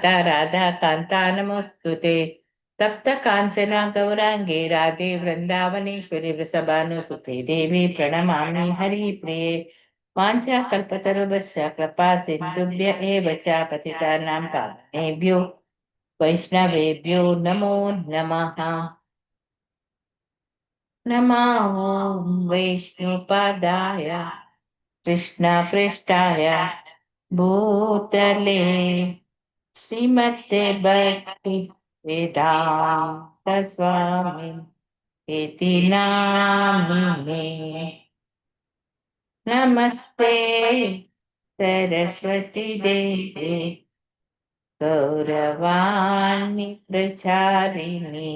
माता राधा कांता नमोस्तुते। तप्त कांचना गौरांगे राधे वृंदावनेश्वरी वृषभानुसुते देवी प्रणमामि हरिप्रिये। वाञ्छाकल्पतरुभ्यश्च कृपा सिन्धुभ्य एव च पतितानां पावनेभ्यो वैष्णवेभ्यो नमो नमः। नमो वैष्णुपादाय कृष्णपृष्ठाय भूतले श्रीमते भक्ति वेदांत स्वामी इति नामिने। नमस्ते सरस्वती देवी गौरवाणी प्रचारिणी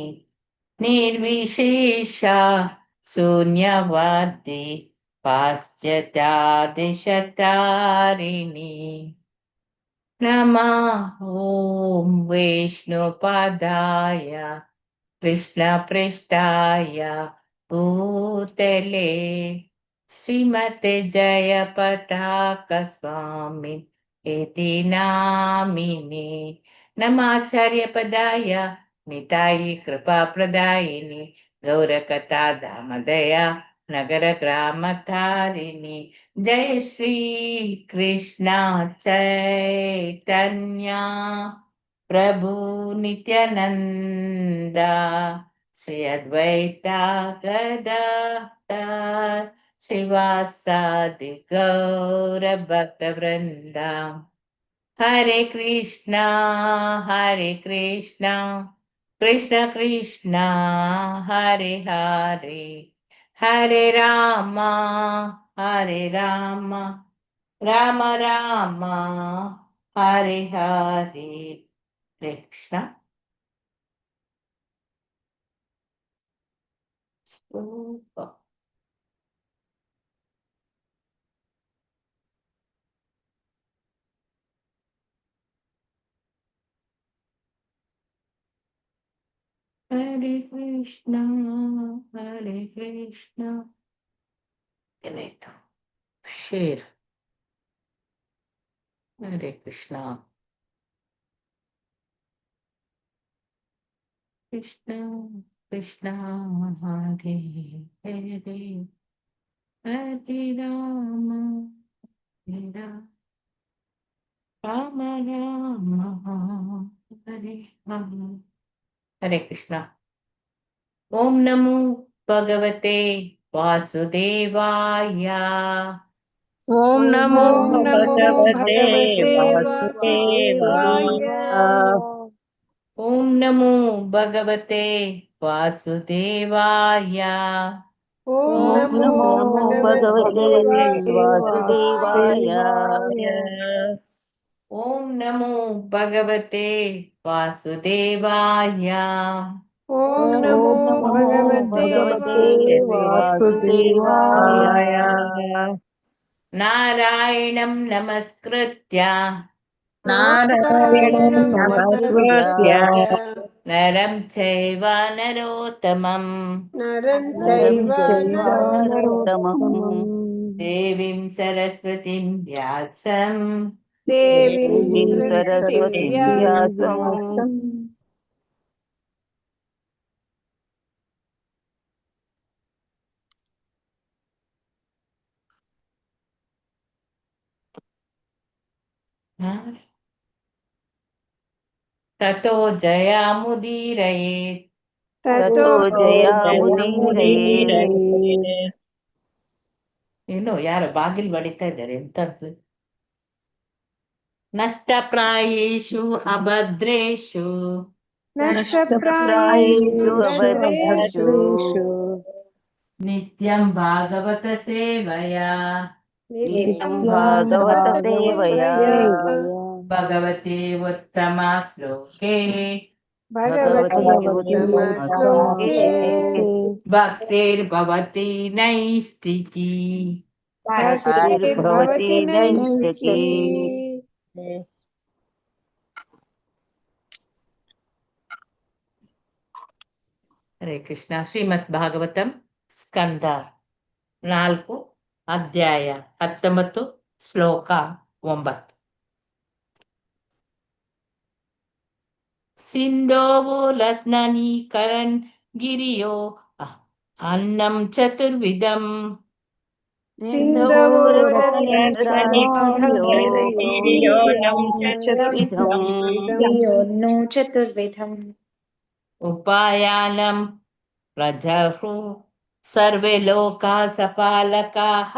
निर्विशेषा शून्यवादी पाश्चात्यादिशतारिणी। नमः ॐ वैष्णुपादाय कृष्णपृष्ठाय भूतले श्रीमते जयपताक स्वामी इति नामिने। नमाचार्यपदाय नितायै कृपाप्रदायिनि गौरकथा दामदया नगरग्रामतारिणि। जय श्री कृष्ण चैतन्य प्रभु नित्यानंदा श्री अद्वैता गदाधर श्रीवासादि गौर भक्त वृंदा। हरे कृष्णा कृष्ण कृष्णा हरे हरे, हरे रामा राम राम हरे हरे। कृष्ण हरे कृष्णा शेर। हरे कृष्णा कृष्ण कृष्ण हरे हरे, हरे राम राम राम हरे हरे। हरे कृष्णा। ओम नमो भगवते वासुदेवाय। ओम नमो ओम नमो भगवते भगवते वासुदेवाय। वासुदेवाय। ओम नमो भगवते वासुदेवाय। ओम ओम नमो नमो भगवते भगवते वासुदेवाय। वासुदेवाय। ओम नमो भगवते वासुदेवाय। ओम ओम नमो नमो भगवते भगवते वासुदेवाय। वासुदेवाय। नारायणं नमस्कृत्य नारायणं नारायणं नमस्कृत्य नमस्कृत्य नरं चैव नरोत्तमं नरं नरं चैव चैव नरोत्तमं नरोत्तमम् देवीं सरस्वतीं व्यासं देवीं देवीं सरस्वतीं सरस्वतीं व्यासं व्यासम् ततो जयामुदीरयेत्। ततो ततो जयमुदीरये। जयामुदीरये। ಇನ್ನು ಯಾರು ಬಾಗಿಲು ಬಡಿತಾ ಇದ್ದಾರೆ ಎಂತದ್ದು? ನಷ್ಟಪ್ರಾಯೇಷು ಅಭದ್ರೇಷು नष्टप्रायेषु नष्टप्रायेषु भद्रेषु अभद्रेषु ನಿತ್ಯಂ ಭಾಗವತ ಸೇವಯಾ नित्यं नित्यं भागवत सेवया भागवतसेवया ಭಗವತಿ ಉತ್ತಮ ಶ್ಲೋಕೆ भगवति भगवति उत्तमश्लोके उत्तमश्लोके ಭಕ್ತಿರ್ಭವತಿ ನೈಷ್ಠಿಕಿ। भक्तिर्भवति भक्तिर्भवति नैष्ठिकी। नैष्ठिकी। ಹರೇ ಕೃಷ್ಣ. ಶ್ರೀಮದ್ ಭಾಗವತಂ ಸ್ಕಂದ 4 ಅಧ್ಯಾಯ 19 ಶ್ಲೋಕ 9. सिन्धोः रत्ननिकरन् गिरियो अन्नं चतुर्विधम् सिन्धवो रत्ननिकरान्गिर्योन्नं चतुर्विधम् गिरियोन्नो चतुर्विधम् उपायानं प्रजहु सर्वे लोकाः सपालकाः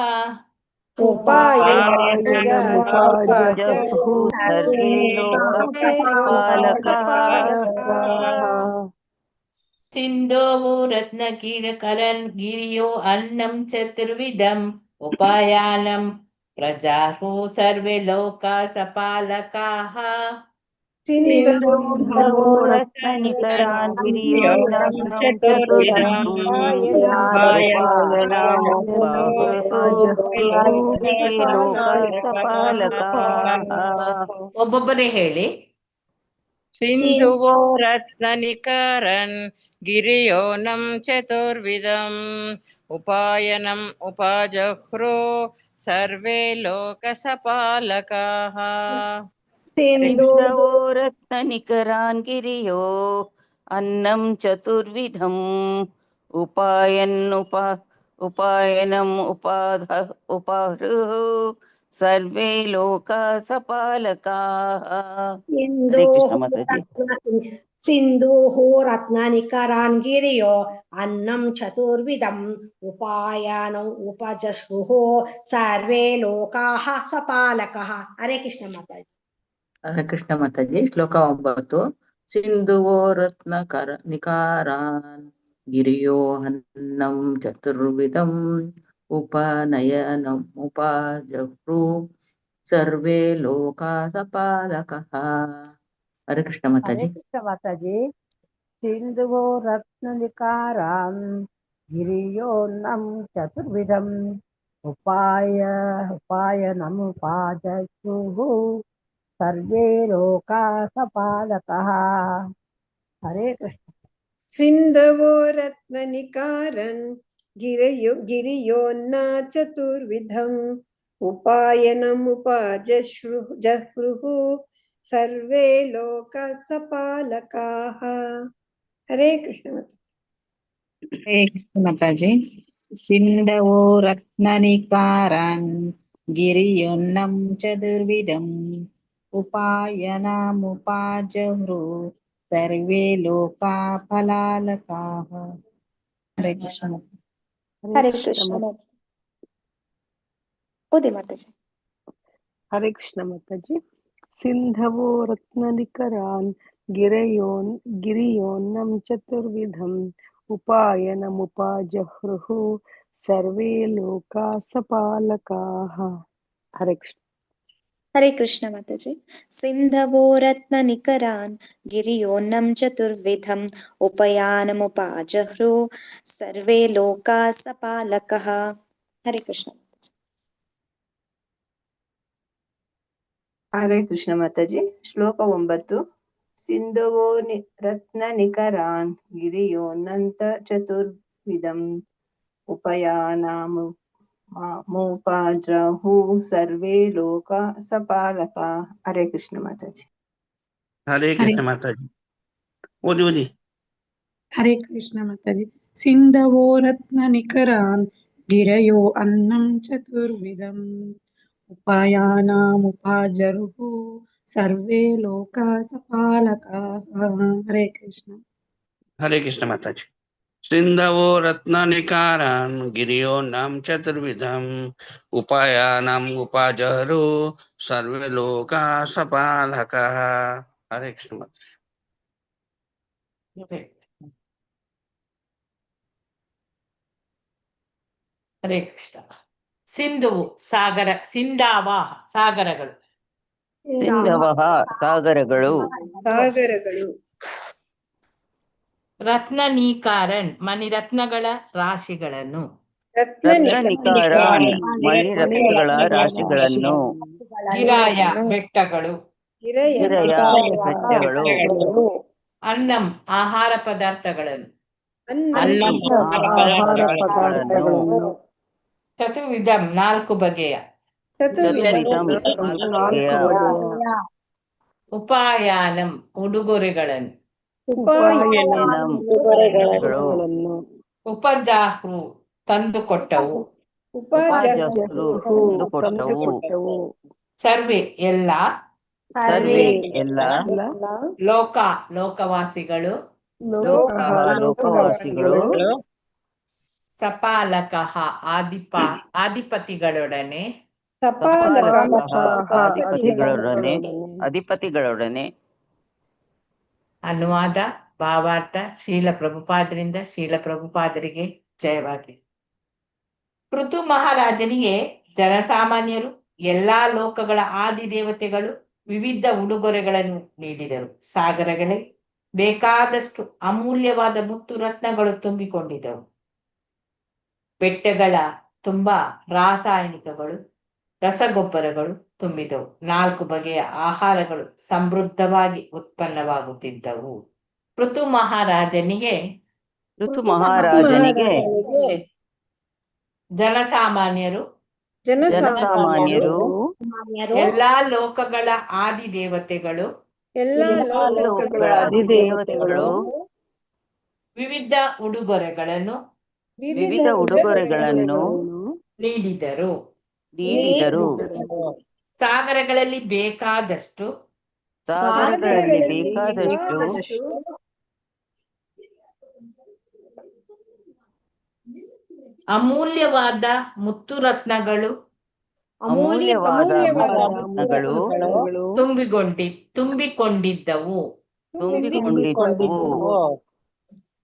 उपायनमुपाजहु सर्वे लोकपालकाः सिन्धोः रत्नकिरकरन् गिरियो अन्नं चतुर्विधम् उपायानं प्रजाहु सर्वे लोकाः सपालकाः सिन्धवो रत्ननिकरान् गिरियोन्नं चतुर्विधम् उपायनमुपाजहु सर्वे लोकपालकाः ಒಬ್ಬೊಬ್ಬರೇ ಹೇಳಿ. सिन्धुवो रत्ननिकरन् गिरियोनं चतुर्विधम् उपायनम् उपाजह्रो सर्वे लोकसपालकाः सिन्धवो रत्ननिकरान् गिरियो अन्नं चतुर्विधम् उपायनम् उपाहृः सर्वे लोका सपालकाः. हरे कृष्ण माताजी. सिन्धोः रत्ननिकरान् गिरियो अन्नं चतुर्विधम् उपायनम् उपजस्रुः सर्वे लोकाः सपालकः. हरे कृष्ण माताजी. ಹರೇ ಕೃಷ್ಣ ಮಾತಾಜಿ. ಶ್ಲೋಕ 9. ಸಿಂಧುವೋ ರತ್ನನಿಕಾರಾನ್ ಗಿರಿಯೋ ಅನ್ನಂ ಚತುರ್ವಿಧಂ ಉಪನಯನಂ ಉಪಜಹ್ರು ಸರ್ವೇ ಲೋಕಾ ಸಪಾಲಕಃ. ಹರೇ ಕೃಷ್ಣ ಮಾತಾಜಿ. ಮಾತಾಜಿ. ಸಿಂಧುವೋ ರತ್ನನಿಕಾರಾನ್ ಗಿರಿಯೋನ್ನಂ ಚತುರ್ವಿಧಂ ಉಪಾಯನಮುಪಾಜಹು ಸರ್ವೇ ಲೋಕಾ ಸಪಾಲಕಃ. ಹರೇ ಕೃಷ್ಣ. सिन्धवो रत्ननिकारन् गिरियोन्न चतुर्विधम् उपायनमुपजह्रुः सर्वे लोकाः सपालकाः. हरे कृष्ण ಮಾತಾಜಿ. ಸಿಂಧವೋ ರತ್ನನಿಕಾರಾನ್ ಗಿರಿಯೋನ್ನಂ ಚತುರ್ವಿಧಂ ಉಪಾಯನಮುಪಾಜಹ್ರು ಸರ್ವೇ ಲೋಕಾ ಫಲಾಲಕಾಃ. ಹರೇ ಕೃಷ್ಣ. हरे कृष्ण ओदे माताजी. हरे कृष्ण माताजी. सिन्धवो रत्ननिकरान् गिरियोन्नं चतुर्विधम् उपायनमुपाजह्रुः सर्वे लोका सपालकाः. हरे कृष्ण. हरे कृष्ण माताजी. सिन्धवो रत्ननिकरान् गिरियोन्नं चतुर्विधम् उपयानमुपाजह्रो सर्वे लोकाः सपालकः. हरे कृष्ण. ಹರೇ ಕೃಷ್ಣ ಮಾತಾಜಿ. ಶ್ಲೋಕ 9. ಸಿಂಧುವೋ ರತ್ನನಿಕರಾನ್ ಗಿರಿಯೋನ್ನಂತ ಚತುರ್ವಿಧಂ ಉಪಯಾನಮುಪಾಜಹು ಸರ್ವೇ ಲೋಕ ಸಪಾಲಕ. ಹರೇ ಕೃಷ್ಣ ಮಾತಾಜಿ. ಹರೇ ಕೃಷ್ಣ ಮಾತಾಜಿ. ಓದಿ. हरे कृष्ण माताजी. सिन्धवो रत्ननिकरान् गिरयो अन्नं चतुर्विधम् उपायानामुपाजरुः सर्वे लोकाः सपालकाः. हरे कृष्ण. ಹರೇ ಕೃಷ್ಣ ಮಾತಾಜಿ. ಸಿಂಧವೋ ರತ್ನನಿಕಾರಾನ್ ಗಿರಿಯೋನ್ನಂ ಚತುರ್ವಿಧಂ ಉಪಾಯಾನಂ ಉಪಾಜಹ್ರು ಸರ್ವೇ ಲೋಕಾ ಸಪಾಲಕಃ. ಹರೇ ಕೃಷ್ಣ ಮಾತಾಜಿ. ಹರೇ ಕೃಷ್ಣ. ಸಿಂಧುವು ಸಾಗರ, ಸಿಂಧಾವಾಹ ಸಾಗರಗಳು, ಸಿಂಧವಃ ಸಾಗರಗಳು, ರತ್ನನಿಕಾರನ್ ಮಣಿರತ್ನಗಳ ರಾಶಿಗಳನ್ನು, ರತ್ನನಿಕಾರಾನ್ ಮಣಿರತ್ನಗಳ ರಾಶಿಗಳನ್ನು, ಗಿರಾಯ ಬೆಟ್ಟಗಳು, ಗಿರಯ ಬೆಟ್ಟಗಳು, ಅನ್ನಂ ಆಹಾರ ಪದಾರ್ಥಗಳನ್ನು, ಆಹಾರ ಪದಾರ್ಥಗಳನ್ನು, ಚತುರ್ವಿಧಂ 4 ಬಗೆಯ, ಚತುರ್ವಿಧಂ 4 ಬಗೆಯ, ಉಪಾಯಾನಂ ಉಡುಗೊರೆಗಳನ್ನು. ಉಪಾಯನಂ ಉಡುಗೊರೆಗಳು. ಉಪಜಾಹ್ರು ತಂದುಕೊಟ್ಟವು. ಉಪಜಹ್ರು ತಂದುಕೊಟ್ಟವು. ಸರ್ವೆ ಎಲ್ಲ. ಸರ್ವೇ ಎಲ್ಲ. ಲೋಕ ಲೋಕವಾಸಿಗಳು. ಲೋಕವಾಸಿಗಳು. ಸಪಾಲಕಃ ಅಧಿಪತಿಗಳೊಡನೆ. ಅಧಿಪತಿಗಳೊಡನೆ. ಅನುವಾದ ಭಾವಾರ್ಥ ಶ್ರೀಲ ಪ್ರಭುಪಾದರಿಂದ ಶ್ರೀಲ ಪ್ರಭುಪಾದರಿಗೆ ಜಯವಾಗಲಿ. ಪೃಥು ಮಹಾರಾಜನಿಗೆ ಜನಸಾಮಾನ್ಯರು ಎಲ್ಲಾ ಲೋಕಗಳ ಆದಿ ದೇವತೆಗಳು ವಿವಿಧ ಉಡುಗೊರೆಗಳನ್ನು ನೀಡಿದರು. ಸಾಗರಗಳೇ ಬೇಕಾದಷ್ಟು ಅಮೂಲ್ಯವಾದ ಮುತ್ತು ರತ್ನಗಳು ತುಂಬಿಕೊಂಡಿದ್ದವು. ಬೆಟ್ಟಗಳ ತುಂಬಾ ರಾಸಾಯನಿಕಗಳು ರಸಗೊಬ್ಬರಗಳು ತುಂಬಿದವು. 4 ಬಗೆಯ ಆಹಾರಗಳು ಸಮೃದ್ಧವಾಗಿ ಉತ್ಪನ್ನವಾಗುತ್ತಿದ್ದವು. ಪೃಥು ಮಹಾರಾಜನಿಗೆ ಜನಸಾಮಾನ್ಯರು ಎಲ್ಲಾ ಲೋಕಗಳ ಆದಿ ದೇವತೆಗಳು ವಿವಿಧ ಉಡುಗೊರೆಗಳನ್ನು ನೀಡಿದರು. ಸಾಗರಗಳಲ್ಲಿ ಬೇಕಾದಷ್ಟು ಅಮೂಲ್ಯವಾದ ಮುತ್ತು ರತ್ನಗಳು ತುಂಬಿಕೊಂಡಿದ್ದವು.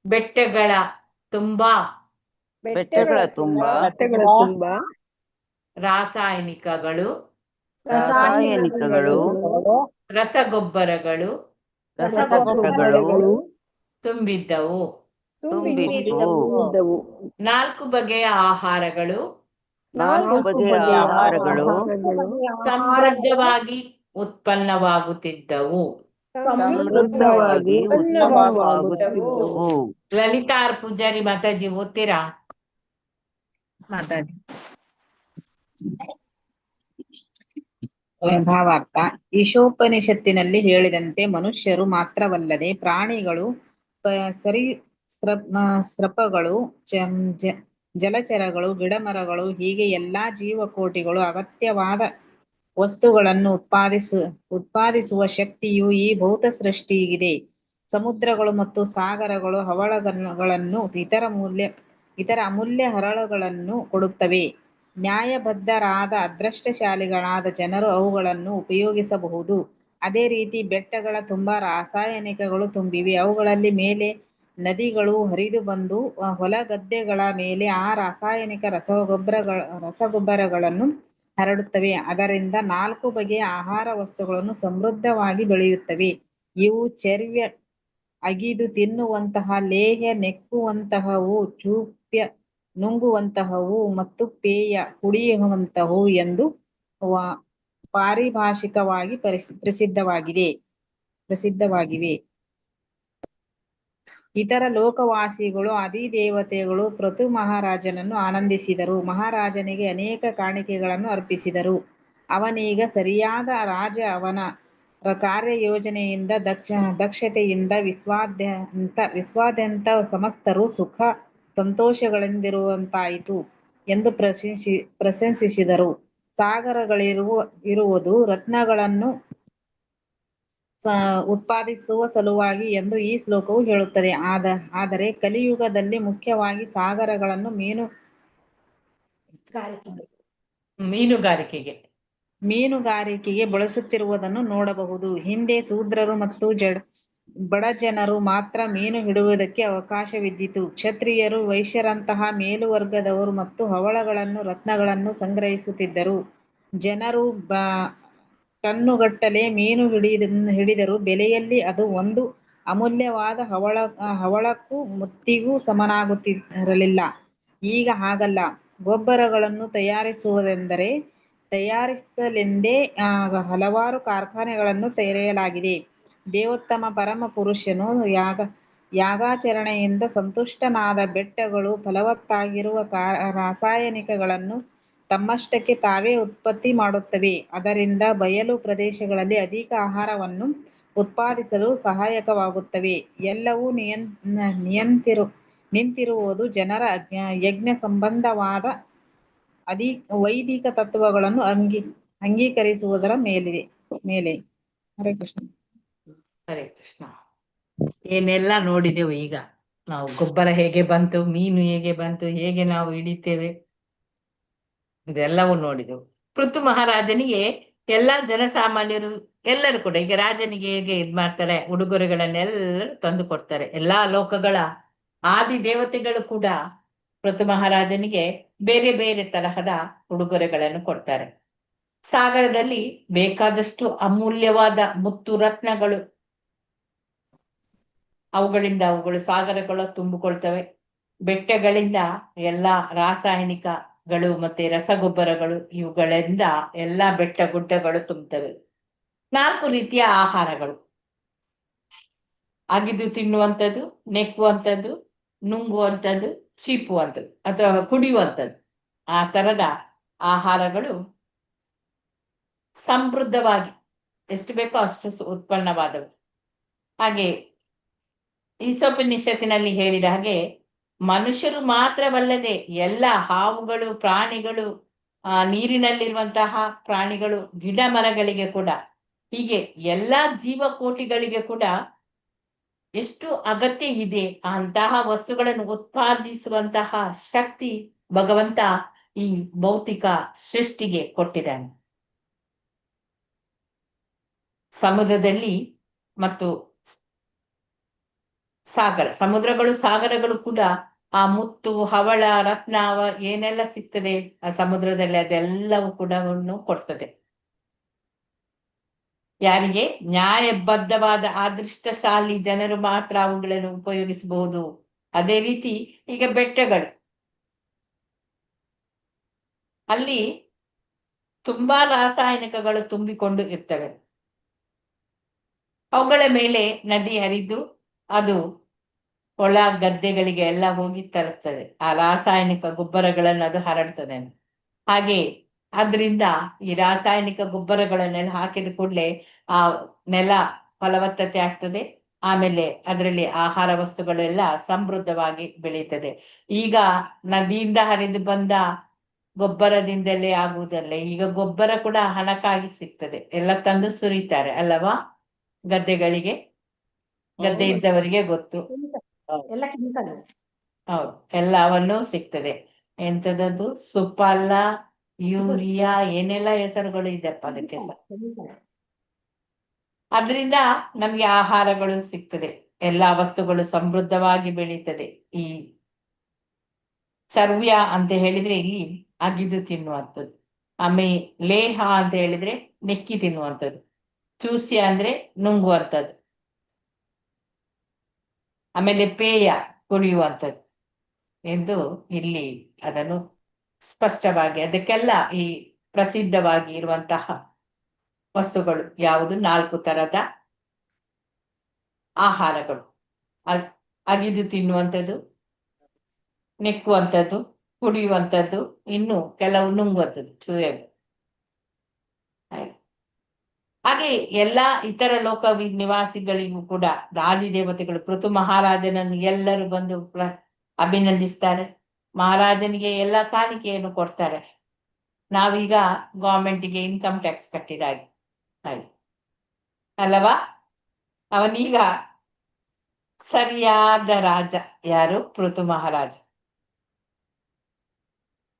ಬೆಟ್ಟಗಳ ತುಂಬಾ ರಾಸಾಯನಿಕಗಳು ರಸಗೊಬ್ಬರಗಳು ತುಂಬಿದ್ದವು. 4 ಬಗೆಯ ಆಹಾರಗಳು ಸಮೃದ್ಧವಾಗಿ ಉತ್ಪನ್ನವಾಗುತ್ತಿದ್ದವು. ಲಲಿತಾರ್ ಪೂಜಾರಿ ಮಾತಾಜಿ ಓದ್ತೀರಾ? ಮಾತಾಡಿ. ಭಾವಾರ್ಥ ಈಶೋಪನಿಷತ್ತಿನಲ್ಲಿ ಹೇಳಿದಂತೆ ಮನುಷ್ಯರು ಮಾತ್ರವಲ್ಲದೆ ಪ್ರಾಣಿಗಳು, ಸರೀಸೃಪಗಳು, ಜಲಚರಗಳು, ಗಿಡಮರಗಳು ಹೀಗೆ ಎಲ್ಲಾ ಜೀವಕೋಟಿಗಳು ಅಗತ್ಯವಾದ ವಸ್ತುಗಳನ್ನು ಉತ್ಪಾದಿಸುವ ಶಕ್ತಿಯು ಈ ಭೌತ ಸೃಷ್ಟಿಗಿದೆ. ಸಮುದ್ರಗಳು ಮತ್ತು ಸಾಗರಗಳು ಹವಳಗಳನ್ನು ಇತರ ಅಮೂಲ್ಯ ಹರಳುಗಳನ್ನು ಕೊಡುತ್ತವೆ. ನ್ಯಾಯಬದ್ಧರಾದ ಅದೃಷ್ಟಶಾಲಿಗಳಾದ ಜನರು ಅವುಗಳನ್ನು ಉಪಯೋಗಿಸಬಹುದು. ಅದೇ ರೀತಿ ಬೆಟ್ಟಗಳ ತುಂಬಾ ರಾಸಾಯನಿಕಗಳು ತುಂಬಿವೆ. ಅವುಗಳಲ್ಲಿ ಮೇಲೆ ನದಿಗಳು ಹರಿದು ಬಂದು ಹೊಲಗದ್ದೆಗಳ ಮೇಲೆ ಆ ರಾಸಾಯನಿಕ ರಸಗೊಬ್ಬರಗಳನ್ನು ಹರಡುತ್ತವೆ. ಅದರಿಂದ 4 ಬಗೆಯ ಆಹಾರ ವಸ್ತುಗಳನ್ನು ಸಮೃದ್ಧವಾಗಿ ಬೆಳೆಯುತ್ತವೆ. ಇವು ಚರ್ವ್ಯ ಅಗಿದು ತಿನ್ನುವಂತಹ, ಲೇಹ್ಯ ನೆಕ್ಕುವಂತಹವು, ಚೂಪ್ಯ ನುಂಗುವಂತಹವು ಮತ್ತು ಪೇಯ ಕುಡಿಯುವಂತಹವು ಎಂದು ಪಾರಿಭಾಷಿಕವಾಗಿ ಪ್ರಸಿದ್ಧವಾಗಿವೆ. ಇತರ ಲೋಕವಾಸಿಗಳು ಅಧಿದೇವತೆಗಳು ಪೃಥು ಮಹಾರಾಜನನ್ನು ಆನಂದಿಸಿದರು. ಮಹಾರಾಜನಿಗೆ ಅನೇಕ ಕಾಣಿಕೆಗಳನ್ನು ಅರ್ಪಿಸಿದರು. ಅವನೀಗ ಸರಿಯಾದ ರಾಜ. ಅವನ ಕಾರ್ಯಯೋಜನೆಯಿಂದ ದಕ್ಷತೆಯಿಂದ ವಿಶ್ವಾದ್ಯಂತ ಸಮಸ್ತರು ಸುಖ ಸಂತೋಷಗಳಿಂದಿರುವಂತಾಯಿತು ಎಂದು ಪ್ರಶಂಸಿಸಿದರು. ಸಾಗರಗಳಿರುವುದು ರತ್ನಗಳನ್ನು ಉತ್ಪಾದಿಸುವ ಸಲುವಾಗಿ ಎಂದು ಈ ಶ್ಲೋಕವು ಹೇಳುತ್ತದೆ. ಆದರೆ ಕಲಿಯುಗದಲ್ಲಿ ಮುಖ್ಯವಾಗಿ ಸಾಗರಗಳನ್ನು ಮೀನುಗಾರಿಕೆಗೆ ಬಳಸುತ್ತಿರುವುದನ್ನು ನೋಡಬಹುದು. ಹಿಂದೆ ಶೂದ್ರರು ಮತ್ತು ಬಡಜನರು ಮಾತ್ರ ಮೀನು ಹಿಡಿಯುವುದಕ್ಕೆ ಅವಕಾಶವಿದ್ದಿತು. ಕ್ಷತ್ರಿಯರು, ವೈಶ್ಯರಂತಹ ಮೇಲುವರ್ಗದವರು ಮತ್ತು ಹವಳಗಳನ್ನು, ರತ್ನಗಳನ್ನು ಸಂಗ್ರಹಿಸುತ್ತಿದ್ದರು. ಜನರು ಟನ್ನುಗಟ್ಟಲೆ ಮೀನು ಹಿಡಿದರೂ ಬೆಲೆಯಲ್ಲಿ ಅದು ಒಂದು ಅಮೂಲ್ಯವಾದ ಹವಳಕ್ಕೂ ಮುತ್ತಿಗೂ ಸಮನಾಗುತ್ತಿರಲಿಲ್ಲ. ಈಗ ಹಾಗಲ್ಲ. ಗೊಬ್ಬರಗಳನ್ನು ತಯಾರಿಸಲೆಂದೇ ಹಲವಾರು ಕಾರ್ಖಾನೆಗಳನ್ನು ತೆರೆಯಲಾಗಿದೆ. ದೇವೋತ್ತಮ ಪರಮ ಪುರುಷನು ಯಾಗಾಚರಣೆಯಿಂದ ಸಂತುಷ್ಟನಾದ ಬೆಟ್ಟಗಳು ಫಲವತ್ತಾಗಿರುವ ರಾಸಾಯನಿಕಗಳನ್ನು ತಮ್ಮಷ್ಟಕ್ಕೆ ತಾವೇ ಉತ್ಪತ್ತಿ ಮಾಡುತ್ತವೆ. ಅದರಿಂದ ಬಯಲು ಪ್ರದೇಶಗಳಲ್ಲಿ ಅಧಿಕ ಆಹಾರವನ್ನು ಉತ್ಪಾದಿಸಲು ಸಹಾಯಕವಾಗುತ್ತವೆ. ಎಲ್ಲವೂ ನಿಂತಿರುವುದು ಜನರ ಯಜ್ಞ ಸಂಬಂಧವಾದ ವೈದಿಕ ತತ್ವಗಳನ್ನು ಅಂಗೀಕರಿಸುವುದರ ಮೇಲೆ. ಹರೇ ಕೃಷ್ಣ. ಹರೇ ಕೃಷ್ಣ. ಏನೆಲ್ಲ ನೋಡಿದೆವು ಈಗ ನಾವು. ಗೊಬ್ಬರ ಹೇಗೆ ಬಂತು, ಮೀನು ಹೇಗೆ ಬಂತು, ಹೇಗೆ ನಾವು ಹಿಡಿತೇವೆ, ಇದೆಲ್ಲವೂ ನೋಡಿದೆವು. ಪೃಥು ಮಹಾರಾಜನಿಗೆ ಎಲ್ಲಾ ಜನಸಾಮಾನ್ಯರು ಎಲ್ಲರೂ ಕೂಡ, ಈಗ ರಾಜನಿಗೆ ಹೇಗೆ ಇದ್ ಮಾಡ್ತಾರೆ, ಉಡುಗೊರೆಗಳನ್ನೆಲ್ಲರೂ ತಂದು ಕೊಡ್ತಾರೆ. ಎಲ್ಲಾ ಲೋಕಗಳ ಆದಿ ದೇವತೆಗಳು ಕೂಡ ಪೃಥು ಮಹಾರಾಜನಿಗೆ ಬೇರೆ ಬೇರೆ ತರಹದ ಉಡುಗೊರೆಗಳನ್ನು ಕೊಡ್ತಾರೆ. ಸಾಗರದಲ್ಲಿ ಬೇಕಾದಷ್ಟು ಅಮೂಲ್ಯವಾದ ಮುತ್ತು ರತ್ನಗಳು, ಅವುಗಳು ಸಾಗರಗಳು ತುಂಬಿಕೊಳ್ತವೆ. ಬೆಟ್ಟಗಳಿಂದ ಎಲ್ಲಾ ರಾಸಾಯನಿಕಗಳು ಮತ್ತೆ ರಸಗೊಬ್ಬರಗಳು, ಇವುಗಳಿಂದ ಎಲ್ಲಾ ಬೆಟ್ಟ ಗುಡ್ಡಗಳು ತುಂಬುತ್ತವೆ. 4 ರೀತಿಯ ಆಹಾರಗಳು: ಅಗಿದು ತಿನ್ನುವಂಥದ್ದು, ನೆಕ್ಕುವಂಥದ್ದು, ನುಂಗುವಂಥದ್ದು, ಚೀಪುವಂಥದ್ದು ಅಥವಾ ಕುಡಿಯುವಂಥದ್ದು. ಆ ತರದ ಆಹಾರಗಳು ಸಮೃದ್ಧವಾಗಿ ಎಷ್ಟು ಬೇಕೋ ಅಷ್ಟು ಉತ್ಪನ್ನವಾದವು. ಹಾಗೆ ಈಸೋಪನಿಷತ್ತಿನಲ್ಲಿ ಹೇಳಿದ ಹಾಗೆ ಮನುಷ್ಯರು ಮಾತ್ರವಲ್ಲದೆ ಎಲ್ಲ ಹಾವುಗಳು, ಪ್ರಾಣಿಗಳು, ನೀರಿನಲ್ಲಿರುವಂತಹ ಪ್ರಾಣಿಗಳು, ಗಿಡ ಮರಗಳಿಗೆ ಕೂಡ, ಹೀಗೆ ಎಲ್ಲಾ ಜೀವಕೋಟಿಗಳಿಗೆ ಕೂಡ ಎಷ್ಟು ಅಗತ್ಯ ಇದೆ ಅಂತಹ ವಸ್ತುಗಳನ್ನು ಉತ್ಪಾದಿಸುವಂತಹ ಶಕ್ತಿ ಭಗವಂತ ಈ ಭೌತಿಕ ಸೃಷ್ಟಿಗೆ ಕೊಟ್ಟಿದ್ದಾನೆ. ಸಮುದ್ರದಲ್ಲಿ ಮತ್ತು ಸಮುದ್ರಗಳು, ಸಾಗರಗಳು ಕೂಡ ಆ ಮುತ್ತು, ಹವಳ, ರತ್ನ ಏನೆಲ್ಲ ಸಿಗ್ತದೆ ಆ ಸಮುದ್ರದಲ್ಲಿ, ಅದೆಲ್ಲವೂ ಕೂಡ ಕೊಡ್ತದೆ. ಯಾರಿಗೆ ನ್ಯಾಯಬದ್ಧವಾದ ಅದೃಷ್ಟಶಾಲಿ ಜನರು ಮಾತ್ರ ಅವುಗಳನ್ನು ಉಪಯೋಗಿಸಬಹುದು. ಅದೇ ರೀತಿ ಈಗ ಬೆಟ್ಟಗಳು, ಅಲ್ಲಿ ತುಂಬಾ ರಾಸಾಯನಿಕಗಳು ತುಂಬಿಕೊಂಡು ಇರ್ತವೆ. ಅವುಗಳ ಮೇಲೆ ನದಿ ಹರಿದು ಅದು ಹೊಲ ಗದ್ದೆಗಳಿಗೆ ಎಲ್ಲ ಹೋಗಿ ತಲುಪ್ತದೆ. ಆ ರಾಸಾಯನಿಕ ಗೊಬ್ಬರಗಳನ್ನು ಅದು ಹರಡ್ತದೆ. ಹಾಗೆ ಅದರಿಂದ ಈ ರಾಸಾಯನಿಕ ಗೊಬ್ಬರಗಳನ್ನೆಲ್ಲ ಹಾಕಿದ ಕೂಡಲೇ ಆ ನೆಲ ಫಲವತ್ತತೆ ಆಗ್ತದೆ. ಆಮೇಲೆ ಅದರಲ್ಲಿ ಆಹಾರ ವಸ್ತುಗಳೆಲ್ಲ ಸಮೃದ್ಧವಾಗಿ ಬೆಳೀತದೆ. ಈಗ ನದಿಯಿಂದ ಹರಿದು ಬಂದ ಗೊಬ್ಬರದಿಂದಲೇ ಆಗುವುದಲ್ಲ, ಈಗ ಗೊಬ್ಬರ ಕೂಡ ಹಣಕ್ಕಾಗಿ ಸಿಗ್ತದೆ. ಎಲ್ಲ ತಂದು ಸುರಿತಾರೆ ಅಲ್ಲವಾ ಗದ್ದೆಗಳಿಗೆ. ಗದ್ದೆ ಇದ್ದವರಿಗೆ ಗೊತ್ತು. ಎಲ್ಲ ಕೆಮಿಕಲ್. ಹೌದು, ಎಲ್ಲವನ್ನೂ ಸಿಗ್ತದೆ. ಎಂತದದ್ದು ಸುಪ್ಪಲ್ಲ, ಯೂರಿಯಾ, ಏನೆಲ್ಲ ಹೆಸರುಗಳು ಇದೆಪ್ಪ ಅದಕ್ಕೆ. ಅದರಿಂದ ನಮ್ಗೆ ಆಹಾರಗಳು ಸಿಗ್ತದೆ, ಎಲ್ಲಾ ವಸ್ತುಗಳು ಸಮೃದ್ಧವಾಗಿ ಬೆಳೀತದೆ. ಈ ಚರ್ವ್ಯ ಅಂತ ಹೇಳಿದ್ರೆ ಇಲ್ಲಿ ಅಗಿದು ತಿನ್ನುವಂಥದ್ದು. ಆಮೇಲೆ ಲೇಹ ಅಂತ ಹೇಳಿದ್ರೆ ನೆಕ್ಕಿ ತಿನ್ನುವಂಥದ್ದು. ಚೂಸ್ಯ ಅಂದ್ರೆ ನುಂಗುವಂಥದ್ದು. ಆಮೇಲೆ ಪೇಯ, ಕುಡಿಯುವಂಥದ್ದು ಎಂದು ಇಲ್ಲಿ ಅದನ್ನು ಸ್ಪಷ್ಟವಾಗಿ, ಅದಕ್ಕೆಲ್ಲ ಈ ಪ್ರಸಿದ್ಧವಾಗಿ ಇರುವಂತಹ ವಸ್ತುಗಳು ಯಾವುದು? 4 ತರದ ಆಹಾರಗಳು: ಅಗಿದು ತಿನ್ನುವಂಥದ್ದು, ನೆಕ್ಕುವಂಥದ್ದು, ಕುಡಿಯುವಂಥದ್ದು, ಇನ್ನು ಕೆಲವು ನುಂಗುವಂಥದ್ದು, ಚೂಯಲು. ಹಾಗೆ ಎಲ್ಲ ಇತರ ಲೋಕ ನಿವಾಸಿಗಳಿಗೂ ಕೂಡ ಆದಿದೇವತೆಗಳು ಪೃಥು ಮಹಾರಾಜನನ್ನು ಎಲ್ಲರೂ ಬಂದು ಅಭಿನಂದಿಸ್ತಾರೆ. ಮಹಾರಾಜನಿಗೆ ಎಲ್ಲ ಕಾಣಿಕೆಯನ್ನು ಕೊಡ್ತಾರೆ. ನಾವೀಗ ಗೌರ್ಮೆಂಟಿಗೆ ಇನ್ಕಮ್ ಟ್ಯಾಕ್ಸ್ ಕಟ್ಟಿದಾಗೆ ಹಾಗೆ ಅಲ್ಲವಾ? ಅವನೀಗ ಸರಿಯಾದ ರಾಜ. ಯಾರು? ಪೃಥು ಮಹಾರಾಜ.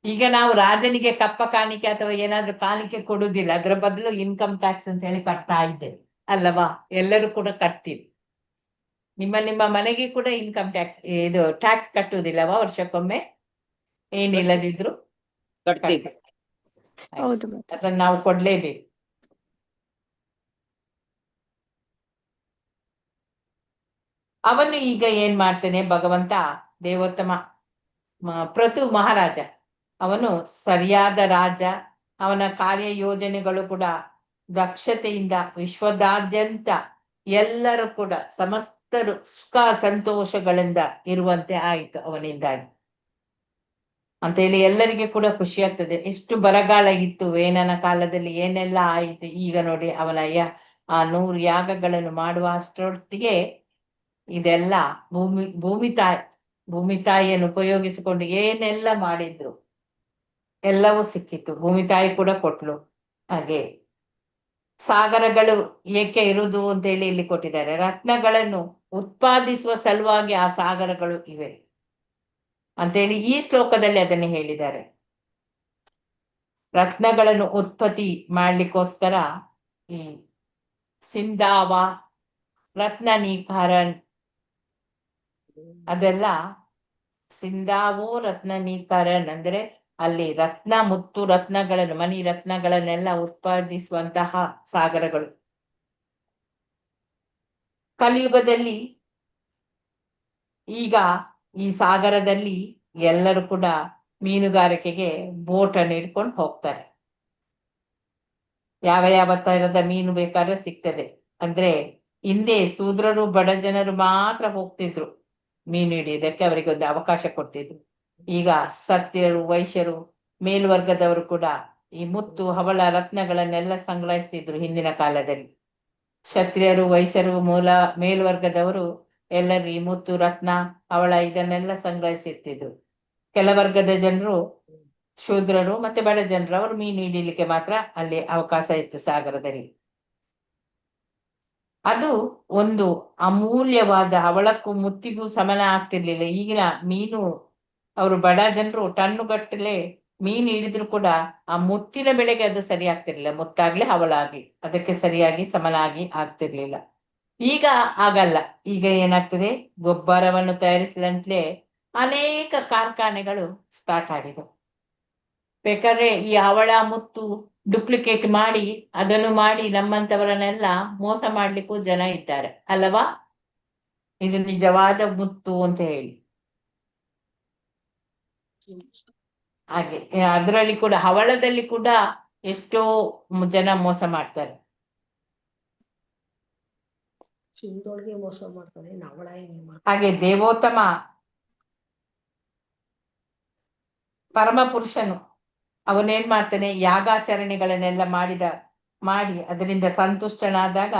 ಈಗ ನಾವು ರಾಜನಿಗೆ ಕಪ್ಪ ಕಾಣಿಕೆ ಅಥವಾ ಏನಾದ್ರೂ ಕಾಣಿಕೆ ಕೊಡುವುದಿಲ್ಲ, ಅದರ ಬದಲು ಇನ್ಕಮ್ ಟ್ಯಾಕ್ಸ್ ಅಂತ ಹೇಳಿ ಕಟ್ತಾ ಇದ್ದೇವೆ ಅಲ್ಲವಾ? ಎಲ್ಲರೂ ಕೂಡ ಕಟ್ತೀವಿ. ನಿಮ್ಮ ಮನೆಗೆ ಕೂಡ ಇನ್ಕಮ್ ಟ್ಯಾಕ್ಸ್, ಇದು ಟ್ಯಾಕ್ಸ್ ಕಟ್ಟುವುದಿಲ್ಲವಾ ವರ್ಷಕ್ಕೊಮ್ಮೆ? ಏನಿಲ್ಲದಿದ್ರು ಅದನ್ನ ನಾವು ಕೊಡ್ಲೇಬೇಕು. ಅವನು ಈಗ ಏನ್ ಮಾಡ್ತಾನೆ ಭಗವಂತ ದೇವೋತ್ತಮ ಪೃಥು ಮಹಾರಾಜ, ಅವನು ಸರಿಯಾದ ರಾಜ. ಅವನ ಕಾರ್ಯ ಯೋಜನೆಗಳು ಕೂಡ ದಕ್ಷತೆಯಿಂದ ವಿಶ್ವದಾದ್ಯಂತ ಎಲ್ಲರೂ ಕೂಡ ಸಮಸ್ತರು ಸುಖ ಸಂತೋಷಗಳಿಂದ ಇರುವಂತೆ ಆಯಿತು ಅವನಿಂದಾಗಿ. ಅಂತ ಹೇಳಿ ಎಲ್ಲರಿಗೆ ಕೂಡ ಖುಷಿ ಆಗ್ತದೆ. ಎಷ್ಟು ಬರಗಾಲ ಇತ್ತು ವೇನನ ಕಾಲದಲ್ಲಿ, ಏನೆಲ್ಲ ಆಯಿತು. ಈಗ ನೋಡಿ ಅವನ ಆ 100 ಯಾಗಗಳನ್ನು ಮಾಡುವ ಅಷ್ಟರೊತ್ತಿಗೆ ಇದೆಲ್ಲ ಭೂಮಿ ತಾಯಿಯನ್ನು ಉಪಯೋಗಿಸಿಕೊಂಡು ಏನೆಲ್ಲ ಮಾಡಿದ್ರು ಎಲ್ಲವೂ ಸಿಕ್ಕಿತ್ತು. ಭೂಮಿ ತಾಯಿ ಕೂಡ ಕೊಟ್ಲು. ಹಾಗೆ ಸಾಗರಗಳು ಏಕೆ ಇರುವುದು ಅಂತ ಹೇಳಿ ಇಲ್ಲಿ ಕೊಟ್ಟಿದ್ದಾರೆ. ರತ್ನಗಳನ್ನು ಉತ್ಪಾದಿಸುವ ಸಲುವಾಗಿ ಆ ಸಾಗರಗಳು ಇವೆ ಅಂತೇಳಿ ಈ ಶ್ಲೋಕದಲ್ಲಿ ಅದನ್ನು ಹೇಳಿದ್ದಾರೆ. ರತ್ನಗಳನ್ನು ಉತ್ಪತ್ತಿ ಮಾಡ್ಲಿಕ್ಕೋಸ್ಕರ ಈ ಸಿಂಧಾವ, ರತ್ನನೀಕಾರನ್, ಅದೆಲ್ಲ ಸಿಂಧಾವೋ ರತ್ನನೀಕಾರನ್ ಅಂದ್ರೆ ಅಲ್ಲಿ ರತ್ನ, ಮುತ್ತು ರತ್ನಗಳನ್ನು, ಮಣಿ ರತ್ನಗಳನ್ನೆಲ್ಲ ಉತ್ಪಾದಿಸುವಂತಹ ಸಾಗರಗಳು. ಕಲಿಯುಗದಲ್ಲಿ ಈಗ ಈ ಸಾಗರದಲ್ಲಿ ಎಲ್ಲರೂ ಕೂಡ ಮೀನುಗಾರಿಕೆಗೆ ಬೋಟ್ ಅನ್ನು ಹಿಡ್ಕೊಂಡು ಹೋಗ್ತಾರೆ. ಯಾವ ತರದ ಮೀನು ಬೇಕಾದ್ರೆ ಸಿಗ್ತದೆ. ಅಂದ್ರೆ ಹಿಂದೆ ಶೂದ್ರರು, ಬಡ ಜನರು ಮಾತ್ರ ಹೋಗ್ತಿದ್ರು ಮೀನು ಹಿಡಿಯೋದಕ್ಕೆ, ಅವರಿಗೆ ಒಂದು ಅವಕಾಶ ಕೊಡ್ತಿದ್ರು. ಈಗ ಸತ್ಯರು, ವೈಶ್ಯರು, ಮೇಲ್ವರ್ಗದವರು ಕೂಡ ಈ ಮುತ್ತು, ಹವಳ, ರತ್ನಗಳನ್ನೆಲ್ಲ ಸಂಗ್ರಹಿಸ್ತಿದ್ರು ಹಿಂದಿನ ಕಾಲದಲ್ಲಿ. ಕ್ಷತ್ರಿಯರು, ವೈಶ್ಯರು, ಮೇಲ್ವರ್ಗದವರು ಎಲ್ಲರೂ ಈ ಮುತ್ತು, ರತ್ನ, ಹವಳ ಇದನ್ನೆಲ್ಲ ಸಂಗ್ರಹಿಸಿರ್ತಿದ್ರು. ಕೆಲವರ್ಗದ ಜನರು, ಶೂದ್ರರು ಮತ್ತೆ ಬಡ ಜನರು, ಅವರು ಮೀನು ಹಿಡಿಲಿಕ್ಕೆ ಮಾತ್ರ ಅಲ್ಲಿ ಅವಕಾಶ ಇತ್ತು ಸಾಗರದಲ್ಲಿ. ಅದು ಒಂದು ಅಮೂಲ್ಯವಾದ, ಹವಳಕ್ಕೂ ಮುತ್ತಿಗೂ ಸಮನ ಆಗ್ತಿರ್ಲಿಲ್ಲ. ಈಗಿನ ಮೀನು, ಅವರು ಬಡ ಜನರು ಟನ್ನುಗಟ್ಟಲೆ ಮೀನು ಹಿಡಿದ್ರು ಕೂಡ ಆ ಮುತ್ತಿನ ಬೆಳೆಗೆ ಅದು ಸರಿ ಆಗ್ತಿರ್ಲಿಲ್ಲ. ಮುತ್ತಾಗ್ಲಿ ಹವಳಾಗ್ಲಿ ಅದಕ್ಕೆ ಸರಿಯಾಗಿ ಸಮನಾಗಿ ಆಗ್ತಿರ್ಲಿಲ್ಲ. ಈಗ ಆಗಲ್ಲ. ಈಗ ಏನಾಗ್ತದೆ, ಗೊಬ್ಬರವನ್ನು ತಯಾರಿಸಲಂತಲೇ ಅನೇಕ ಕಾರ್ಖಾನೆಗಳು ಸ್ಟಾರ್ಟ್ ಆಗಿದೆ. ಬೇಕಾದ್ರೆ ಈ ಹವಳ, ಮುತ್ತು ಡುಪ್ಲಿಕೇಟ್ ಮಾಡಿ ಅದನ್ನು ಮಾಡಿ ನಮ್ಮಂತವರನ್ನೆಲ್ಲ ಮೋಸ ಮಾಡ್ಲಿಕ್ಕೂ ಜನ ಇದ್ದಾರೆ ಅಲ್ಲವಾ? ಇದು ನಿಜವಾದ ಮುತ್ತು ಅಂತ ಹೇಳಿ. ಹಾಗೆ ಅದರಲ್ಲಿ ಕೂಡ, ಹವಳದಲ್ಲಿ ಕೂಡ ಎಷ್ಟೋ ಜನ ಮೋಸ ಮಾಡ್ತಾರೆ. ಮೋಸ ಮಾಡ್ತಾರೆ, ನವಳ ಹಾಗೆ ದೇವೋತ್ತಮ ಪರಮ ಪುರುಷನು ಅವನೇನ್ ಮಾಡ್ತಾನೆ, ಯಾಗಾಚರಣೆಗಳನ್ನೆಲ್ಲ ಮಾಡಿ ಅದರಿಂದ ಸಂತುಷ್ಟನಾದಾಗ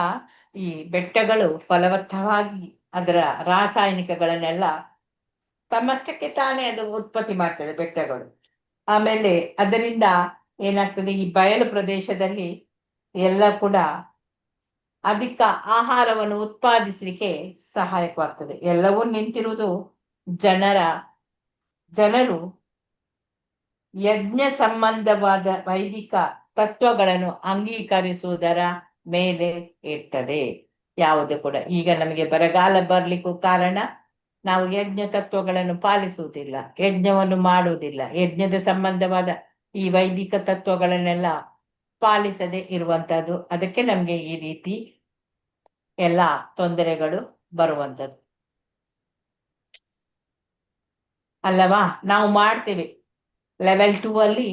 ಈ ಬೆಟ್ಟಗಳು ಫಲವತ್ತವಾಗಿ ಅದರ ರಾಸಾಯನಿಕಗಳನ್ನೆಲ್ಲ ತಮ್ಮಷ್ಟಕ್ಕೆ ತಾನೇ ಅದು ಉತ್ಪತ್ತಿ ಮಾಡ್ತದೆ ಬೆಟ್ಟಗಳು. ಆಮೇಲೆ ಅದರಿಂದ ಏನಾಗ್ತದೆ, ಈ ಬಯಲು ಪ್ರದೇಶದಲ್ಲಿ ಎಲ್ಲ ಕೂಡ ಅಧಿಕ ಆಹಾರವನ್ನು ಉತ್ಪಾದಿಸಲಿಕ್ಕೆ ಸಹಾಯಕವಾಗ್ತದೆ. ಎಲ್ಲವೂ ನಿಂತಿರುವುದು ಜನರು ಯಜ್ಞ ಸಂಬಂಧವಾದ ವೈದಿಕ ತತ್ವಗಳನ್ನು ಅಂಗೀಕರಿಸುವುದರ ಮೇಲೆ ಇರ್ತದೆ. ಯಾವುದು ಕೂಡ ಈಗ ನಮಗೆ ಬರಗಾಲ ಬರ್ಲಿಕ್ಕೂ ಕಾರಣ ನಾವು ಯಜ್ಞ ತತ್ವಗಳನ್ನು ಪಾಲಿಸುವುದಿಲ್ಲ, ಯಜ್ಞವನ್ನು ಮಾಡುವುದಿಲ್ಲ. ಯಜ್ಞದ ಸಂಬಂಧವಾದ ಈ ವೈದಿಕ ತತ್ವಗಳನ್ನೆಲ್ಲ ಪಾಲಿಸದೆ ಇರುವಂತದ್ದು. ಅದಕ್ಕೆ ನಮ್ಗೆ ಈ ರೀತಿ ಎಲ್ಲ ತೊಂದರೆಗಳು ಬರುವಂಥದ್ದು ಅಲ್ಲವಾ? ನಾವು ಮಾಡ್ತೇವೆ ಲೆವೆಲ್ 2 ಅಲ್ಲಿ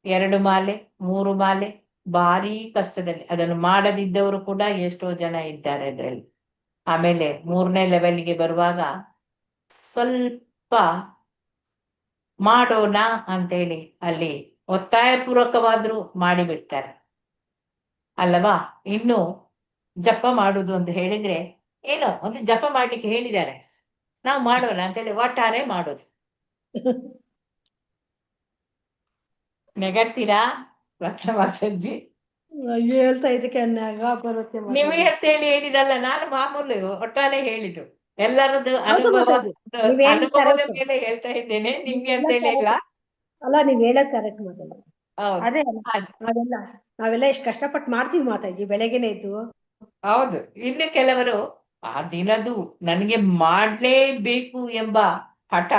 2 ಮಾಲೆ 3 ಮಾಲೆ ಭಾರಿ ಕಷ್ಟದಲ್ಲಿ, ಅದನ್ನು ಮಾಡದಿದ್ದವರು ಕೂಡ ಎಷ್ಟೋ ಜನ ಇದ್ದಾರೆ ಅದರಲ್ಲಿ. ಆಮೇಲೆ 3ನೇ ಲೆವೆಲ್ಗೆ ಬರುವಾಗ ಸ್ವಲ್ಪ ಮಾಡೋಣ ಅಂತೇಳಿ ಅಲ್ಲಿ ಒತ್ತಾಯಪೂರ್ವಕವಾದ್ರೂ ಮಾಡಿಬಿಡ್ತಾರೆ ಅಲ್ಲವಾ? ಇನ್ನು ಜಪ ಮಾಡುದು ಅಂತ ಹೇಳಿದ್ರೆ, ಏನೋ ಒಂದು ಜಪ ಮಾಡ್ಲಿಕ್ಕೆ ಹೇಳಿದ್ದಾರೆ, ನಾವು ಮಾಡೋಣ ಅಂತೇಳಿ ಒಟ್ಟಾರೆ ಮಾಡೋದು. ನೆಗಡ್ತೀರಾ ರತ್ನಮಾತಜ್ಜಿ? ಹೇಳ್ತಾ ಇದಕ್ಕೆ ಬರುತ್ತೆ. ನಿಮಗೆ ಅಂತ ಹೇಳಿ ಹೇಳಿದಲ್ಲ, ನಾನು ಮಾಮೂಲು ಒಟ್ಟಾರೆ ಹೇಳಿದ್ದು. ಎಲ್ಲರದ್ದು ಅನುಭವದ ಮೇಲೆ ಹೇಳ್ತಾ ಇದ್ದೇನೆ, ನಿಮ್ಗೆ ಅಂತ ಹೇಳಿ ಇಲ್ಲ. ಅಲ್ಲ, ನೀವ್ ಹೇಳೋದ್ ಕರೆಕ್ಟ್ ಮಾತಾಡಿ. ಹೌದು. ಅದೇ ನಾವೆಲ್ಲ ಎಷ್ಟು ಕಷ್ಟಪಟ್ಟು ಮಾಡ್ತೀವಿ ಮಾತಾಜಿ, ಬೆಳಗ್ಗೆನೆ ಇದ್ದು. ಹೌದು. ಇನ್ನು ಕೆಲವರು ಆ ದಿನದು ನನಗೆ ಮಾಡ್ಲೇಬೇಕು ಎಂಬ ಹಠ,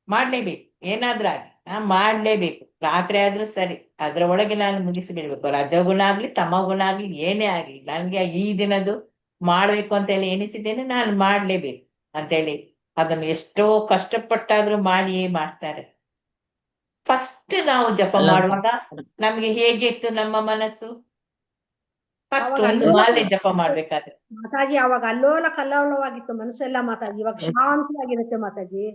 ಮಾಡ್ಲೇಬೇಕು, ಏನಾದ್ರೂ ಆಗ್ಲಿ ಮಾಡ್ಲೇಬೇಕು. ರಾತ್ರಿ ಆದ್ರೂ ಸರಿ, ಅದ್ರ ಒಳಗೆ ನಾನು ಮುಗಿಸಿಬಿಡ್ಬೇಕು. ರಜಗುಣ ಆಗ್ಲಿ, ತಮಗುಣ ಆಗ್ಲಿ, ಏನೇ ಆಗ್ಲಿ, ನನ್ಗೆ ಈ ದಿನದು ಮಾಡ್ಬೇಕು ಅಂತ ಹೇಳಿ ಎಣಿಸಿದ್ದೇನೆ, ನಾನು ಮಾಡ್ಲೇಬೇಕು ಅಂತೇಳಿ ಅದನ್ನು ಎಷ್ಟೋ ಕಷ್ಟಪಟ್ಟಾದ್ರೂ ಮಾಡಿಯೇ ಮಾಡ್ತಾರೆ. ಫಸ್ಟ್ ನಾವು ಜಪ ಮಾಡುವಾಗ ನಮ್ಗೆ ಹೇಗಿತ್ತು ನಮ್ಮ ಮನಸ್ಸು? ಫಸ್ಟ್ ಒಂದು ಮಾಲೆ ಜಪ ಮಾಡ್ಬೇಕಾದ್ರೆ ಮಾತಾಜಿ ಅವಾಗ ಅಲ್ಲೋಲ ಕಲ್ಲೋಲವಾಗಿತ್ತು ಮನಸ್ಸೆಲ್ಲ ಮಾತಾಜಿ. ಇವಾಗ ಶಾಂತವಾಗಿರುತ್ತೆ ಮಾತಾಜಿ.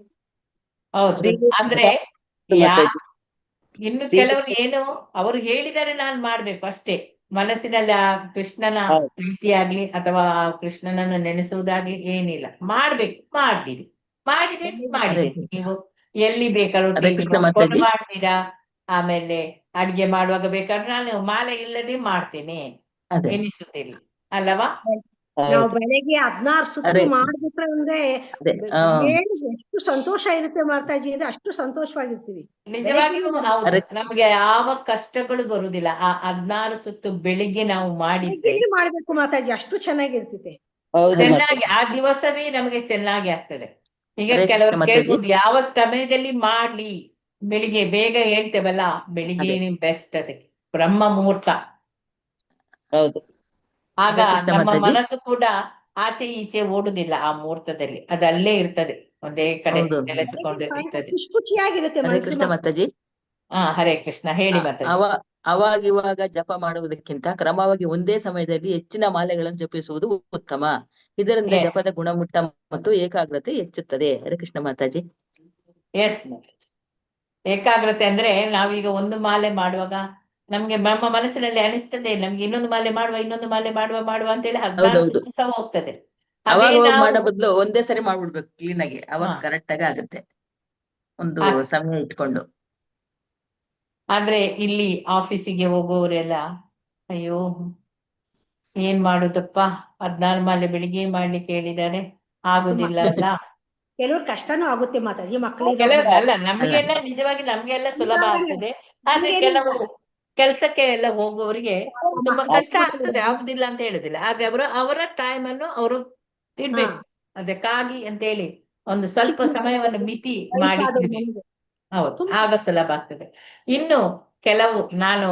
ಹೌದು. ಅಂದ್ರೆ ಮಾತಾಜಿ. ಇನ್ನು ಸೀತೆ- ಕೆಲವರು ಏನು ಅವರು ಹೇಳಿದರೆ ನಾನು ಮಾಡ್ಬೇಕು ಅಷ್ಟೇ. ಮನಸ್ಸಿನಲ್ಲಿ ಆ ಕೃಷ್ಣನ ಹೌದು. ಪ್ರೀತಿಯಾಗ್ಲಿ ಅಥವಾ ಆ ಕೃಷ್ಣನನ್ನು ನೆನೆಸುವುದಾಗ್ಲಿ ಏನಿಲ್ಲ. ಮಾಡ್ಬೇಕು, ಮಾಡಿರಿ, ಮಾಡಿದೆ. ನೀವು ಎಲ್ಲಿ ಬೇಕಾದ್ರೂ ಹರೇ ಟಿವಿ ಕೃಷ್ಣ ನೋಡ್ಕೊಂಡು ಮಾತಾಜಿ. ಮಾಡ್ತೀರಾ. ಆಮೇಲೆ ಅಡ್ಗೆ ಮಾಡುವಾಗ ಬೇಕಾದ್ರೆ ನಾನು ಮಾಲೆ ಇಲ್ಲದೆ ಮಾಡ್ತೇನೆ ಅದೇ ಎನಿಸುತ್ತೀರಿ ಅಲ್ಲವಾ? ನಾವು ಹೌದು. ಬೆಳಗ್ಗೆ 16 ಸುತ್ತು ಅದೇ ಮಾಡ್ಬಿಟ್ರೆ ಅಂದ್ರೆ ಅದೇ ಏನು ಎಷ್ಟು ಸಂತೋಷ ಇರುತ್ತೆ ಮಾತಾಜಿ ಅಂದ್ರೆ ಅಷ್ಟು ಸಂತೋಷವಾಗಿರ್ತೀವಿ. ನಿಜವಾಗಿಯೂ ಹೌದು. ಅರೆ ನಮ್ಗೆ ಯಾವ ಕಷ್ಟಗಳು ಬರುದಿಲ್ಲ. ಆ 16 ಸುತ್ತು ಬೆಳಿಗ್ಗೆ ನಾವು ಮಾಡಿದ್ರೆ ಬೆಳಗ್ಗೆನೆ ಮಾಡ್ಬೇಕು ಮಾತಾಜಿ, ಅಷ್ಟು ಚೆನ್ನಾಗಿರ್ತೈತೆ. ಹೌದು ಮಾತಾಜಿ. ಚೆನ್ನಾಗಿ ಆ ದಿವಸವೇ ನಮಗೆ ಚೆನ್ನಾಗಿ ಆಗ್ತದೆ. ಈಗ ಹರೇ ಕೃಷ್ಣ ಕೆಲವರು ಮಾತಾಜಿ. ಕೇಳ್ಬೋದು ಯಾವ ಸಮಯದಲ್ಲಿ ಮಾಡ್ಲಿ. ಬೆಳಿಗ್ಗೆ ಬೇಗ ಹೇಳ್ತೇವಲ್ಲ, ಬೆಳಿಗ್ಗೆ ಅದೇ ಬೆಸ್ಟ್ ಅದಕ್ಕೆ ಬ್ರಹ್ಮ ಮುಹೂರ್ತ. ಹೌದು. ಆಗ ಹರೇ ಕೃಷ್ಣ ನಮ್ಮ ಮಾತಾಜಿ. ಮನಸ್ಸು ಕೂಡ ಆಚೆ ಈಚೆ ಓಡುದಿಲ್ಲ. ಆ ಮುಹೂರ್ತದಲ್ಲಿ ಅದು ಅಲ್ಲೇ ಇರ್ತದೆ, ಒಂದೇ ಕಡೆ ಹೌದು ನೆಲೆಸಿಕೊಂಡು ಇರ್ತದೆ. ಖುಷಿ ಖುಷಿಯಾಗಿರುತ್ತೆ ಹರೇ ಮನಸ್ಸು ಕೃಷ್ಣ ಮಾತಾಜಿ. ಹರೇ ಕೃಷ್ಣ ಹೇಳಿ ಮಾತಾಜಿ. ಅವಾಗ ಇವಾಗ ಜಪ ಮಾಡುವುದಕ್ಕಿಂತ ಕ್ರಮವಾಗಿ ಒಂದೇ ಸಮಯದಲ್ಲಿ ಹೆಚ್ಚಿನ ಮಾಲೆಗಳನ್ನು ಜಪಿಸುವುದು ಉತ್ತಮ. ಇದರಿಂದ ಎಸ್ ಜಪದ ಗುಣಮಟ್ಟ ಮತ್ತು ಏಕಾಗ್ರತೆ ಹೆಚ್ಚುತ್ತದೆ. ಹರೇ ಕೃಷ್ಣ ಮಾತಾಜಿ. ಎಸ್ ಏಕಾಗ್ರತೆ ಅಂದ್ರೆ ನಾವೀಗ ಒಂದು ಮಾಲೆ ಮಾಡುವಾಗ ನಮ್ಗೆ ನಮ್ಮ ಮನಸ್ಸಿನಲ್ಲಿ ಅನಿಸ್ತದೆ ನಮ್ಗೆ ಇನ್ನೊಂದು ಮಾಲೆ ಮಾಡುವ ಅಂತೇಳಿ 16 ಹೌದೌದು. ಸುತ್ತು ಸಹ ಹೋಗ್ತದೆ. ಅದೇ ಅವಾಗ ಹೋಗಿ ನಾವು ಮಾಡೋ ಬದಲು ಒಂದೇ ಸರಿ ಮಾಡ್ಬಿಡ್ಬೇಕು ಕ್ಲೀನ್ ಆಗಿ. ಅವಾಗ ಹಾ ಕರೆಕ್ಟ್ ಆಗಿ ಆಗುತ್ತೆ, ಒಂದು ಆ- ಸಮಯ ಇಟ್ಕೊಂಡು. ಆದ್ರೆ ಇಲ್ಲಿ ಆಫೀಸಿಗೆ ಹೋಗುವವರೆಲ್ಲ ಅಯ್ಯೋ ಏನ್ ಮಾಡುದಪ್ಪ, 16 ಮಾಲೆ ಬೆಳಿಗ್ಗೆ ಮಾಡ್ಲಿಕ್ಕೆ ಹೇಳಿದ್ದಾರೆ, ಆಗುದಿಲ್ಲ ಅಲ್ಲ. ಕೆಲವ್ರು ಕಷ್ಟನೂ ಆಗುತ್ತೆ ಮಾತಾಜಿ, ಮಕ್ಕಳಿರೋ ಕೆಲವರು ಅಲ್ಲ, ಅಲ್ಲ ನಮ್ಗೆಲ್ಲ ನಿಜವಾಗಿ ನಮ್ಗೆಲ್ಲ ಸುಲಭ ಆಗ್ತದೆ. ಆದ್ರೆ ಕೆಲವು ಕೆಲ್ಸಕ್ಕೆ ಎಲ್ಲ ಹೋಗುವವರಿಗೆ ತುಂಬಾ ಕಷ್ಟ ಆಗ್ತದೆ, ಆಗುದಿಲ್ಲ ಅಂತ ಹೇಳುದಿಲ್ಲ. ಆದ್ರೆ ಅವರ ಟೈಮ್ ಅನ್ನು ಅವರು ಇಡ್ಬೇಕು ಅದಕ್ಕಾಗಿ ಅಂತೇಳಿ ಒಂದು ಸ್ವಲ್ಪ ಸಮಯವನ್ನು ಮಿತಿ ಮಾಡಿ ಇಡ್ಬೇಕು. ಹೌದು, ಆಗ ಸುಲಭ ಆಗ್ತದೆ. ಇನ್ನು ಕೆಲವು ನಾನು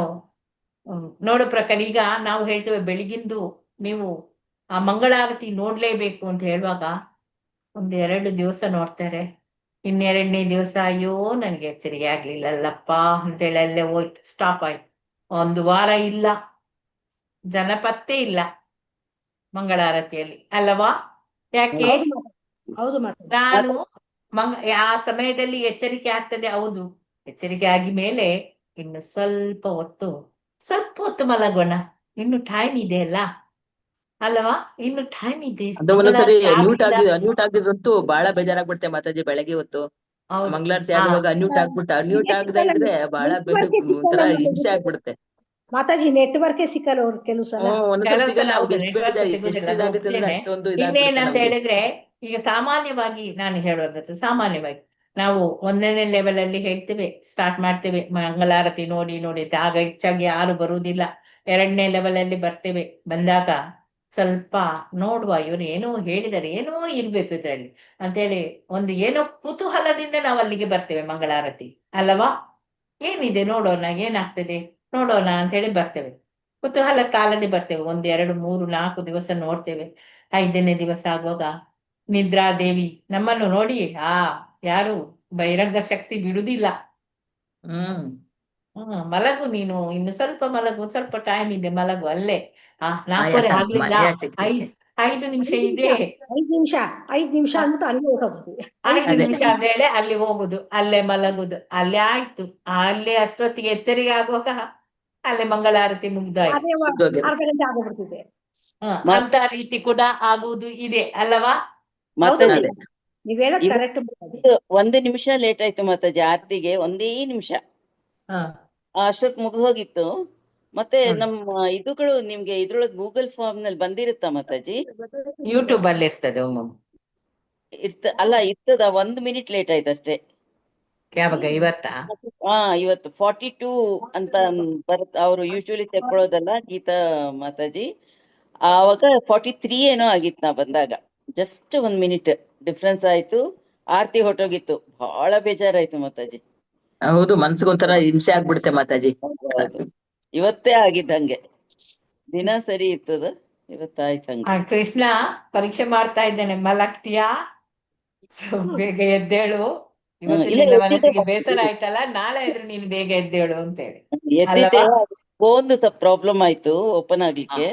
ನೋಡೋ ಪ್ರಕಾರ ಈಗ ನಾವು ಹೇಳ್ತೇವೆ ಬೆಳಿಗಿಂದು ನೀವು ಆ ಮಂಗಳಾರತಿ ನೋಡ್ಲೇಬೇಕು ಅಂತ ಹೇಳುವಾಗ 1-2 ದಿವಸ ನೋಡ್ತಾರೆ. ಇನ್ನೆರಡನೇ ದಿವಸ ಅಯ್ಯೋ ನನ್ಗೆ ಎಚ್ಚರಿಕೆ ಆಗ್ಲಿಲ್ಲಲ್ಲಪ್ಪ ಅಂತೇಳಿ ಅಲ್ಲೇ ಹೋಯ್ತು, ಸ್ಟಾಪ್ ಆಯ್ತು. 1 ವಾರ ಇಲ್ಲ, ಜನಪತ್ತೆ ಇಲ್ಲ ಮಂಗಳಾರತಿಯಲ್ಲಿ ಅಲ್ಲವಾ? ಯಾಕೆ? ಹೌದು ಮಾತಾಜಿ. ನಾನು ಆ ಸಮಯದಲ್ಲಿ ಎಚ್ಚರಿಕೆ ಆಗ್ತದೆ. ಹೌದು, ಎಚ್ಚರಿಕೆ ಆಗಿ ಮೇಲೆ ಇನ್ನು ಸ್ವಲ್ಪ ಹೊತ್ತು ಮಲಗೋಣ, ಇನ್ನು ಟೈಮ್ ಇದೆ ಅಲ್ಲ, ಅಲ್ಲವಾ? ಇನ್ನು ಟೈಮ್ ಇದೆ, ಅದು ಒಂದೊಂದ್ಸರಿ ಮಂಗಳಾರತಿ ಆಗ್ಲಿಲ್ಲ. ಅನ್ಯೂಟ್ ಆಗಿದ್ರಂತೂ ಬಹಳ ಬೇಜಾರಾಗ್ಬಿಡ್ತೆ ಮಾತಾಜಿ. ಬೆಳಗ್ಗೆ ಹೊತ್ತು ಹೌದು, ಮಂಗಳಾರತಿ ಆಗುವಾಗ ಅನ್ಯೂಟ್ ಆಗದೆ ಇದ್ರೆ ಬಹಳ ಒಂಥರ ಹಿಂಸೆ ಆಗ್ಬಿಡುತ್ತೆ. ಮಾತಾಜಿ ನೆಟ್ವರ್ಕ್ ಸಿಕ್ಕಲ್ಲ ಅವ್ರು ಕೆಲವು ಸಲ. ಒಂದೊಂದ್ಸರಿ ಕೆಲವು ಸಲ ಸಿಗಲ್ಲ. ಹೌದು, ಅವ್ರಿಗೆ ಎಷ್ಟು ನೆಟ್ವರ್ಕ್ ಬೇಜಾರು, ಎಷ್ಟು ಸಿಗುದಿಲ್ಲ, ಅದು ಇದಾಗುತ್ತೆ ಅಂದ್ರೆ ಒಪ್ತೇನೆ. ಅಷ್ಟೊಂದು ಇದಾಗ್ಬಿಡುತ್ತೆ ಇನ್ನೇನಂತ ನಮ್ಗೆ. ಹೇಳಿದ್ರೆ ಈಗ ಸಾಮಾನ್ಯವಾಗಿ ನಾನು ಹೇಳೋದದ್ದು, ಸಾಮಾನ್ಯವಾಗಿ ನಾವು 1ನೇ ಲೆವೆಲ್ ಅಲ್ಲಿ ಹೇಳ್ತೇವೆ, ಸ್ಟಾರ್ಟ್ ಮಾಡ್ತೇವೆ ಮಂಗಳಾರತಿ ನೋಡಿ ಆಗ ಹೆಚ್ಚಾಗಿ ಯಾರು ಬರುವುದಿಲ್ಲ. 2ನೇ ಲೆವೆಲ್ ಅಲ್ಲಿ ಬರ್ತೇವೆ. ಬಂದಾಗ ಸ್ವಲ್ಪ ನೋಡುವ, ಇವರು ಏನೋ ಹೇಳಿದ್ದಾರೆ, ಏನೋ ಇರ್ಬೇಕು ಇದ್ರಲ್ಲಿ ಅಂತೇಳಿ ಒಂದು ಏನೋ ಕುತೂಹಲದಿಂದ ನಾವು ಅಲ್ಲಿಗೆ ಬರ್ತೇವೆ ಮಂಗಳಾರತಿ ಅಲ್ಲವಾ? ಏನಿದೆ ನೋಡೋಣ, ಏನಾಗ್ತದೆ ನೋಡೋಣ ಅಂತ ಹೇಳಿ ಬರ್ತೇವೆ. ಕುತೂಹಲ ಕಾಲದಲ್ಲಿ ಬರ್ತೇವೆ. 1, 2, 3, 4 ದಿವಸ ನೋಡ್ತೇವೆ. 5ನೇ ದಿವಸ ಆಗುವಾಗ ನಿದ್ರಾದೇವಿ ನಮ್ಮನ್ನು ನೋಡಿ ಯಾರು ಬಹಿರಂಗ ಶಕ್ತಿ ಬಿಡುದಿಲ್ಲ. ಮಲಗು ನೀನು, ಇನ್ನು ಸ್ವಲ್ಪ ಮಲಗು, ಸ್ವಲ್ಪ ಟೈಮ್ ಇದೆ, ಮಲಗು ಅಲ್ಲೇ. 4:15 ಆಗ್ಲಿಲ್ಲ, ಮಾಯಾಶಕ್ತಿ. 5 ನಿಮಿಷ ಇದೆ, 5 ನಿಮಿಷ ಅಂದ್ಬಿಟ್ಟು ಅಲ್ಲಿ ಹೋಗ್ಬಿಡ್ತೀವಿ. 5 ನಿಮಿಷ ಅಂತ ಹೇಳಿ ಅಲ್ಲಿ ಹೋಗುದು, ಅಲ್ಲೇ ಮಲಗುದು, ಅಲ್ಲೇ ಆಯ್ತು. ಅಲ್ಲೇ ಅಷ್ಟೊತ್ತಿಗೆ ಎಚ್ಚರಿಕೆ ಆಗುವಾಗ ಅಲ್ಲೇ ಮಂಗಳಾರತಿ ಮುಗ್ದಾಯ್ತು. ಅದೇ ಅರ್ಧ ಗಂಟೆ ಆಗೋಗ್ಬಿಡ್ತಿದೆ. ಅಂತ ರೀತಿ ಕೂಡ ಆಗುವುದು ಇದೆ ಅಲ್ಲವಾ? ಮಾತಾಜಿ, ನೀವ್ ಹೇಳೋದ್ ಕರೆಕ್ಟ್. 1 ನಿಮಿಷ ಲೇಟ್ ಆಯ್ತು ಮಾತಾಜಿ. ಆರ್ತಿಗೆ 1 ನಿಮಿಷ ಅಷ್ಟೊತ್ತು ಮುಗಿದು ಹೋಗಿತ್ತು. ಮತ್ತೆ ನಮ್ಮ ಇದುಗಳು ನಿಮ್ಗೆ ಇದ್ರೊಳಗೆ ಗೂಗಲ್ ಫಾರ್ಮ್ ನಲ್ಲಿ ಬಂದಿರುತ್ತಾ ಮಾತಾಜಿ? ಯೂಟ್ಯೂಬ್ ಅಲ್ಲಿ ಇರ್ತದೆ ಅಲ್ಲ ಇರ್ತದ. 1 ಮಿನಿಟ್ ಲೇಟ್ ಆಯ್ತು ಅಷ್ಟೇ. ಯಾವಾಗ? ಇವತ್ತಾ? ಇವತ್ತು 42 ಅಂತ ಬರುತ್ತೆ. ಅವ್ರು ಯೂಶುವಲಿ ತೆಕ್ಕೊಳ್ಳೋದಲ್ಲ ಗೀತಾ ಮಾತಾಜಿ. ಆವಾಗ 43 ಏನೋ ಆಗಿತ್ತು ನಾ ಬಂದಾಗ. ಜಸ್ಟ್ 1 ಮಿನಿಟ್ ಡಿಫ್ರೆನ್ಸ್ ಆಯ್ತು. ಆರ್ತಿ ಹೊಟ್ಟೋಗಿತ್ತು, ಬಹಳ ಬೇಜಾರಾಯ್ತು ಮಾತಾಜಿ. ಹೌದು, ಮನ್ಸಿಗೊಂಥರ ಹಿಂಸೆ ಆಗ್ಬಿಡುತ್ತೆ ಮಾತಾಜಿ. ಇವತ್ತೇ ಆಗಿದ್ದಂಗೆ. ದಿನ ಸರಿ ಇರ್ತದ, ಇವತ್ತಾಯ್ತು ಹಂಗೆ. ಕೃಷ್ಣ ಪರೀಕ್ಷೆ ಮಾಡ್ತಾ ಇದ್ದೇನೆ, ಮಲಗ್ತೀಯಾ? ಬೇಗ ಎದ್ದೇಳು, ಇವತ್ತು ನಿನ್ನ ಮನಸ್ಸಿಗೆ ಬೇಸರ ಆಯ್ತಲ್ಲ, ನಾಳೆ ಆದ್ರೂ ನೀನು ಬೇಗ ಎದ್ದೇಳು ಅಂತೇಳಿ ಎದ್ದಿದ್ದೆ. ಫೋನ್ ಸ್ವಲ್ಪ ಪ್ರಾಬ್ಲಮ್ ಆಯ್ತು ಓಪನ್ ಆಗ್ಲಿಕ್ಕೆ.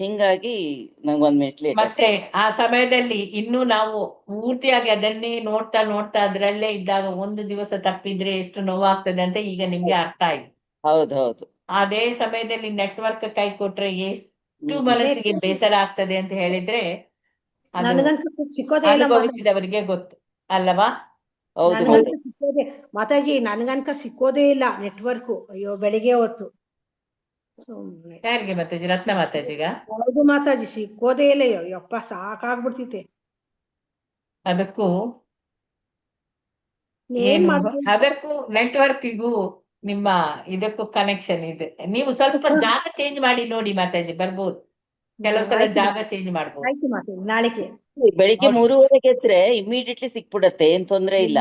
ಹಿಂಗಾಗಿ ನಂಗೆ 1 ಮಿನಿಟ್ ಲೇಟ್ ಮತ್ತೆ ಆ ಸಮಯದಲ್ಲಿ ಇನ್ನೂ ನಾವು ಪೂರ್ತಿಯಾಗಿ ಅದನ್ನೇ ನೋಡ್ತಾ ನೋಡ್ತಾ ಅದ್ರಲ್ಲೇ ಇದ್ದಾಗ ಒಂದು ದಿವಸ ತಪ್ಪಿದ್ರೆ ಎಷ್ಟು ನೋವಾಗ್ತದೆ ಅಂತ ಈಗ ನಿಮ್ಗೆ ಅರ್ಥ ಆಯ್ತು. ಹೌದು. ಅದೇ ಸಮಯದಲ್ಲಿ ನೆಟ್ವರ್ಕ್ ಕೈ ಕೊಟ್ರೆ ಎಷ್ಟು ಮನಸ್ಸಿಗೆ ಬೇಸರ ಆಗ್ತದೆ ಅಂತ ಹೇಳಿದ್ರೆ ಅದು ನನಗಂತೂ ಸಿಕ್ಕೋದೇ ಇಲ್ಲ ಅನುಭವಿಸಿದವರಿಗೆ ಗೊತ್ತು ಅಲ್ಲವಾ? ನನಗಂತೂ ಸಿಕ್ಕೋದೇ ಮಾತಾಜಿ, ನನಗಂತ ಸಿಕ್ಕೋದೇ ಇಲ್ಲ ನೆಟ್ವರ್ಕ್. ಅಯ್ಯೋ ಬೆಳಿಗ್ಗೆ ಹೊತ್ತು ಯಾರಿಗೆ ಮಾತಾಜಿ? ರತ್ನ ಮಾತಾಜಿಗ? ಹೌದು ಮಾತಾಜಿ, ಸಿಕ್ಕೋದೇ ಇಲ್ಲ. ಯಪ್ಪ ಸಾಕಾಗ್ಬಿಡ್ತೈತೆ. ಅದಕ್ಕೂ ಏನ್ ಮಾಡ್ತೀವಿ? ಅದಕ್ಕೂ ನೆಟ್ವರ್ಕಿಗೂ ನಿಮ್ಮ ಇದಕ್ಕೂ ಕನೆಕ್ಷನ್ ಇದೆ. ನೀವು ಸ್ವಲ್ಪ ಜಾಗ ಚೇಂಜ್ ಮಾಡಿ ನೋಡಿ ಮಾತಾಜಿ, ಬರ್ಬೋದು. ಕೆಲವು ಸಲ ಜಾಗ ಚೇಂಜ್ ಮಾಡ್ಬೋದು. ಆಯ್ತು ಮಾತಾಜಿ, ನಾಳೆಗೆ ಬೆಳಿಗ್ಗೆ 3:30ಗೆ ಎದ್ರೆ ಇಮಿಡಿಯೇಟ್ಲಿ ಸಿಕ್ಬಿಡತ್ತೆ, ಏನ್ ತೊಂದ್ರೆ ಇಲ್ಲ.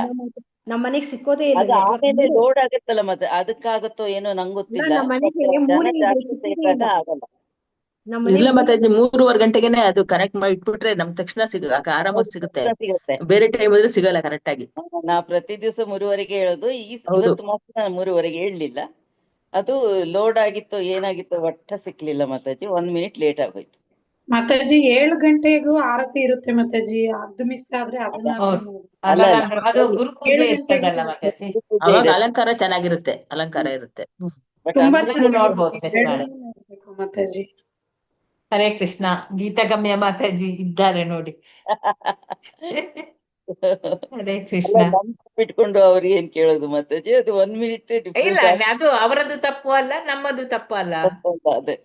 ನಮ್ಮ ಮನೆಗ್ ಸಿಕ್ಕೋದೇ ಇಲ್ಲ. ಅದು ಆಮೇಲೆ ಲೋಡ್ ಆಗತ್ತಲ್ಲ, ಮತ್ತೆ ಅದಕ್ಕಾಗತ್ತೋ ಏನೋ ನಂಗೆ ಗೊತ್ತಿಲ್ಲ. ನಮ್ಮ ಮನೆಗೆ ಜನ ಜಾಸ್ತಿ ಇದ್ದಾಗ ಆಗಲ್ಲ. ಇಲ್ಲ ಮಾತಾಜಿ, 3:30 ಗಂಟೆಗೆನೆ ಅದು ಕನೆಕ್ಟ್ ಮಾಡಿ ಇಟ್ಬಿಟ್ರೆ ನಮ್ಗೆ ತಕ್ಷಣ ಆರಾಮಾಗಿ ಸಿಗುತ್ತೆ. ಬೇರೆ ಟೈಮ್ ಆದ್ರೆ ಸಿಗಲ್ಲ ಕರೆಕ್ಟ್ ಆಗಿ. ನಾ ಪ್ರತಿ ದಿವಸ 3:30ಗೆ ಹೇಳೋದು. ಇವತ್ತು ಮಾತ್ರ ನಾನು 3:30ಗೆ ಹೇಳಲಿಲ್ಲ. ಅದು ಲೋಡ್ ಆಗಿತ್ತು ಏನಾಗಿತ್ತು ಒಟ್ಟ ಸಿಕ್ಲಿಲ್ಲ ಮಾತಾಜಿ. 1 ಮಿನಿಟ್ ಲೇಟ್ ಆಗೋಯ್ತು. ಮಾತಾಜಿ 7 ಗಂಟೆಗೂ ಆರತಿ ಇರುತ್ತೆ ಮಾತಾಜಿ. ಅದು ಮಿಸ್ ಆದ್ರೆ ಅದನ್ನ ಅದು ಗುರು ಪೂಜೆ ಇರ್ತದಲ್ಲ ಮಾತಾಜಿ, ಅವಾಗ ಅಲಂಕಾರ ಚೆನ್ನಾಗಿರುತ್ತೆ, ಅಲಂಕಾರ ಇರುತ್ತೆ. ತುಂಬಾ ನೋಡ್ಬೋದು ಮಿಸ್ ಮಾಡಿ. ಮಾತಾಜಿ ಹರೇ ಕೃಷ್ಣ. ಗೀತಗಮ್ಯ ಮಾತಾಜಿ ಇದ್ದಾರೆ ನೋಡಿ. ಹರೇ ಕೃಷ್ಣ. ಬಿಟ್ಕೊಂಡು ಅವ್ರಿಗೆ ಏನ್ ಕೇಳೋದು ಮಾತಾಜಿ? ಅದು 1 ಮಿನಿಟ್ ಇಲ್ಲ, ಅದು ಅವರದ್ದು ತಪ್ಪು ಅಲ್ಲ, ನಮ್ಮದು ತಪ್ಪು ಅಲ್ಲ. ಅದೇ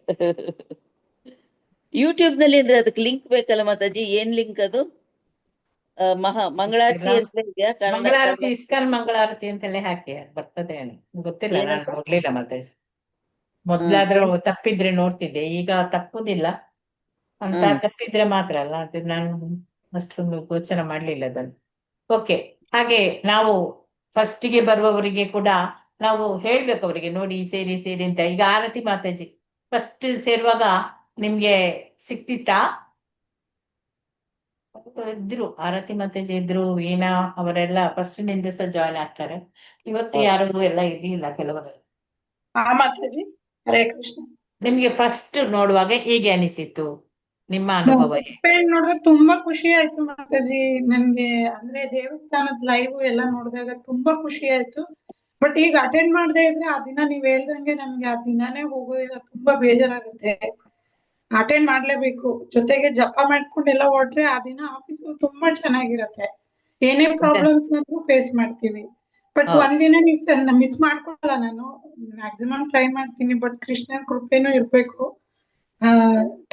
ಯೂಟ್ಯೂಬ್ ನಲ್ಲಿ ಅಂದ್ರೆ ಅದಕ್ಕೆ ಲಿಂಕ್ ಬೇಕಲ್ಲ ಮಾತಾಜಿ? ಏನ್ ಲಿಂಕ್ ಅದು? ಮಂಗಳಾರತಿ ಅಂತ ಇದೆಯಾ? ಮಂಗಳಾರತಿ, ಇಸ್ಕಾನ್ ಮಂಗಳಾರತಿ ಅಂತೆಲ್ಲ ಹಾಕಿ ಬರ್ತದೆ. ಗೊತ್ತಿಲ್ಲ, ನಾನು ನೋಡ್ಲಿಲ್ಲ ಮಾತಾಜಿ. ಮೊದ್ಲಾದ್ರೂ ತಪ್ಪಿದ್ರೆ ನೋಡ್ತಿದ್ದೆ, ಈಗ ತಪ್ಪುದಿಲ್ಲ ಅಂತ. ತಪ್ಪಿದ್ರೆ ಮಾತ್ರ ಅಲ್ಲ, ಅದು ನಾನು ಅಷ್ಟೊಂದು ಗೋಚರ ಮಾಡ್ಲಿಲ್ಲ ಅದನ್ನು. ಓಕೆ. ಹಾಗೆ ನಾವು ಫಸ್ಟಿಗೆ ಬರುವವರಿಗೆ ಕೂಡ ನಾವು ಹೇಳ್ಬೇಕು ಅವರಿಗೆ, ನೋಡಿ ಸೇರಿ ಸೇರಿ ಅಂತ. ಈಗ ಆರತಿ ಮಾತಾಜಿ ಫಸ್ಟ್ ಸೇರುವಾಗ ನಿಮ್ಗೆ ಸಿಕ್ತಿತ್ತಾ? ಇದ್ರು ಆರತಿ ಮಾತಾಜಿ ಇದ್ರು, ವೀಣಾ ಅವರೆಲ್ಲ ಫಸ್ಟ್ ನಿಂದ ಸಹ ಜಾಯ್ನ್ ಆಗ್ತಾರೆ. ಇವತ್ತು ಯಾರಿಗೂ ಎಲ್ಲ ಇರ್ಲಿಲ್ಲ ಕೆಲವರು. ಮಾತಾಜಿ ಹರೇ ಕೃಷ್ಣ. ನಿಮ್ಗೆ ಫಸ್ಟ್ ನೋಡುವಾಗ ಹೇಗೆ ಅನಿಸಿತ್ತು ನಿಮ್ಮ ಅನುಭವ? ಎಕ್ಸ್ಪೆಕ್ಟ್ ನೋಡಿದ್ರೆ ತುಂಬಾ ಖುಷಿ ಆಯ್ತು ಮಾತಾಜಿ ನನ್ಗೆ. ಅಂದ್ರೆ ದೇವಸ್ಥಾನದ ಲೈವ್ ಎಲ್ಲ ನೋಡಿದಾಗ ತುಂಬಾ ಖುಷಿ ಆಯ್ತು. ಬಟ್ ಈಗ ಅಟೆಂಡ್ ಮಾಡದೇ ಇದ್ರೆ ಆ ದಿನ ನೀವ್ ಹೇಳ್ದಂಗೆ ನಮ್ಗೆ ಆ ದಿನಾನೇ ಹೋಗೋದಿಲ್ಲ, ತುಂಬಾ ಬೇಜಾರಾಗುತ್ತೆ. ಅಟೆಂಡ್ ಮಾಡ್ಲೇಬೇಕು. ಜೊತೆಗೆ ಜಪ ಮಾಡ್ಕೊಂಡೆಲ್ಲ ಹೊರಟ್ರೆ ಆ ದಿನ ಆಫೀಸ್ ತುಂಬಾ ಚೆನ್ನಾಗಿರತ್ತೆ. ಏನೇ ಪ್ರಾಬ್ಲಮ್ಸ್ ಬಂದ್ರು ಫೇಸ್ ಮಾಡ್ತೀವಿ. ಬಟ್ ಒಂದಿನ ಮಿಸ್ ಮಾಡ್ಕೊಳಲ್ಲ ನಾನು. ಮ್ಯಾಕ್ಸಿಮಮ್ ಟ್ರೈ ಮಾಡ್ತೀನಿ. ಬಟ್ ಕೃಷ್ಣನ್ ಕೃಪೆನೂ ಇರ್ಬೇಕು.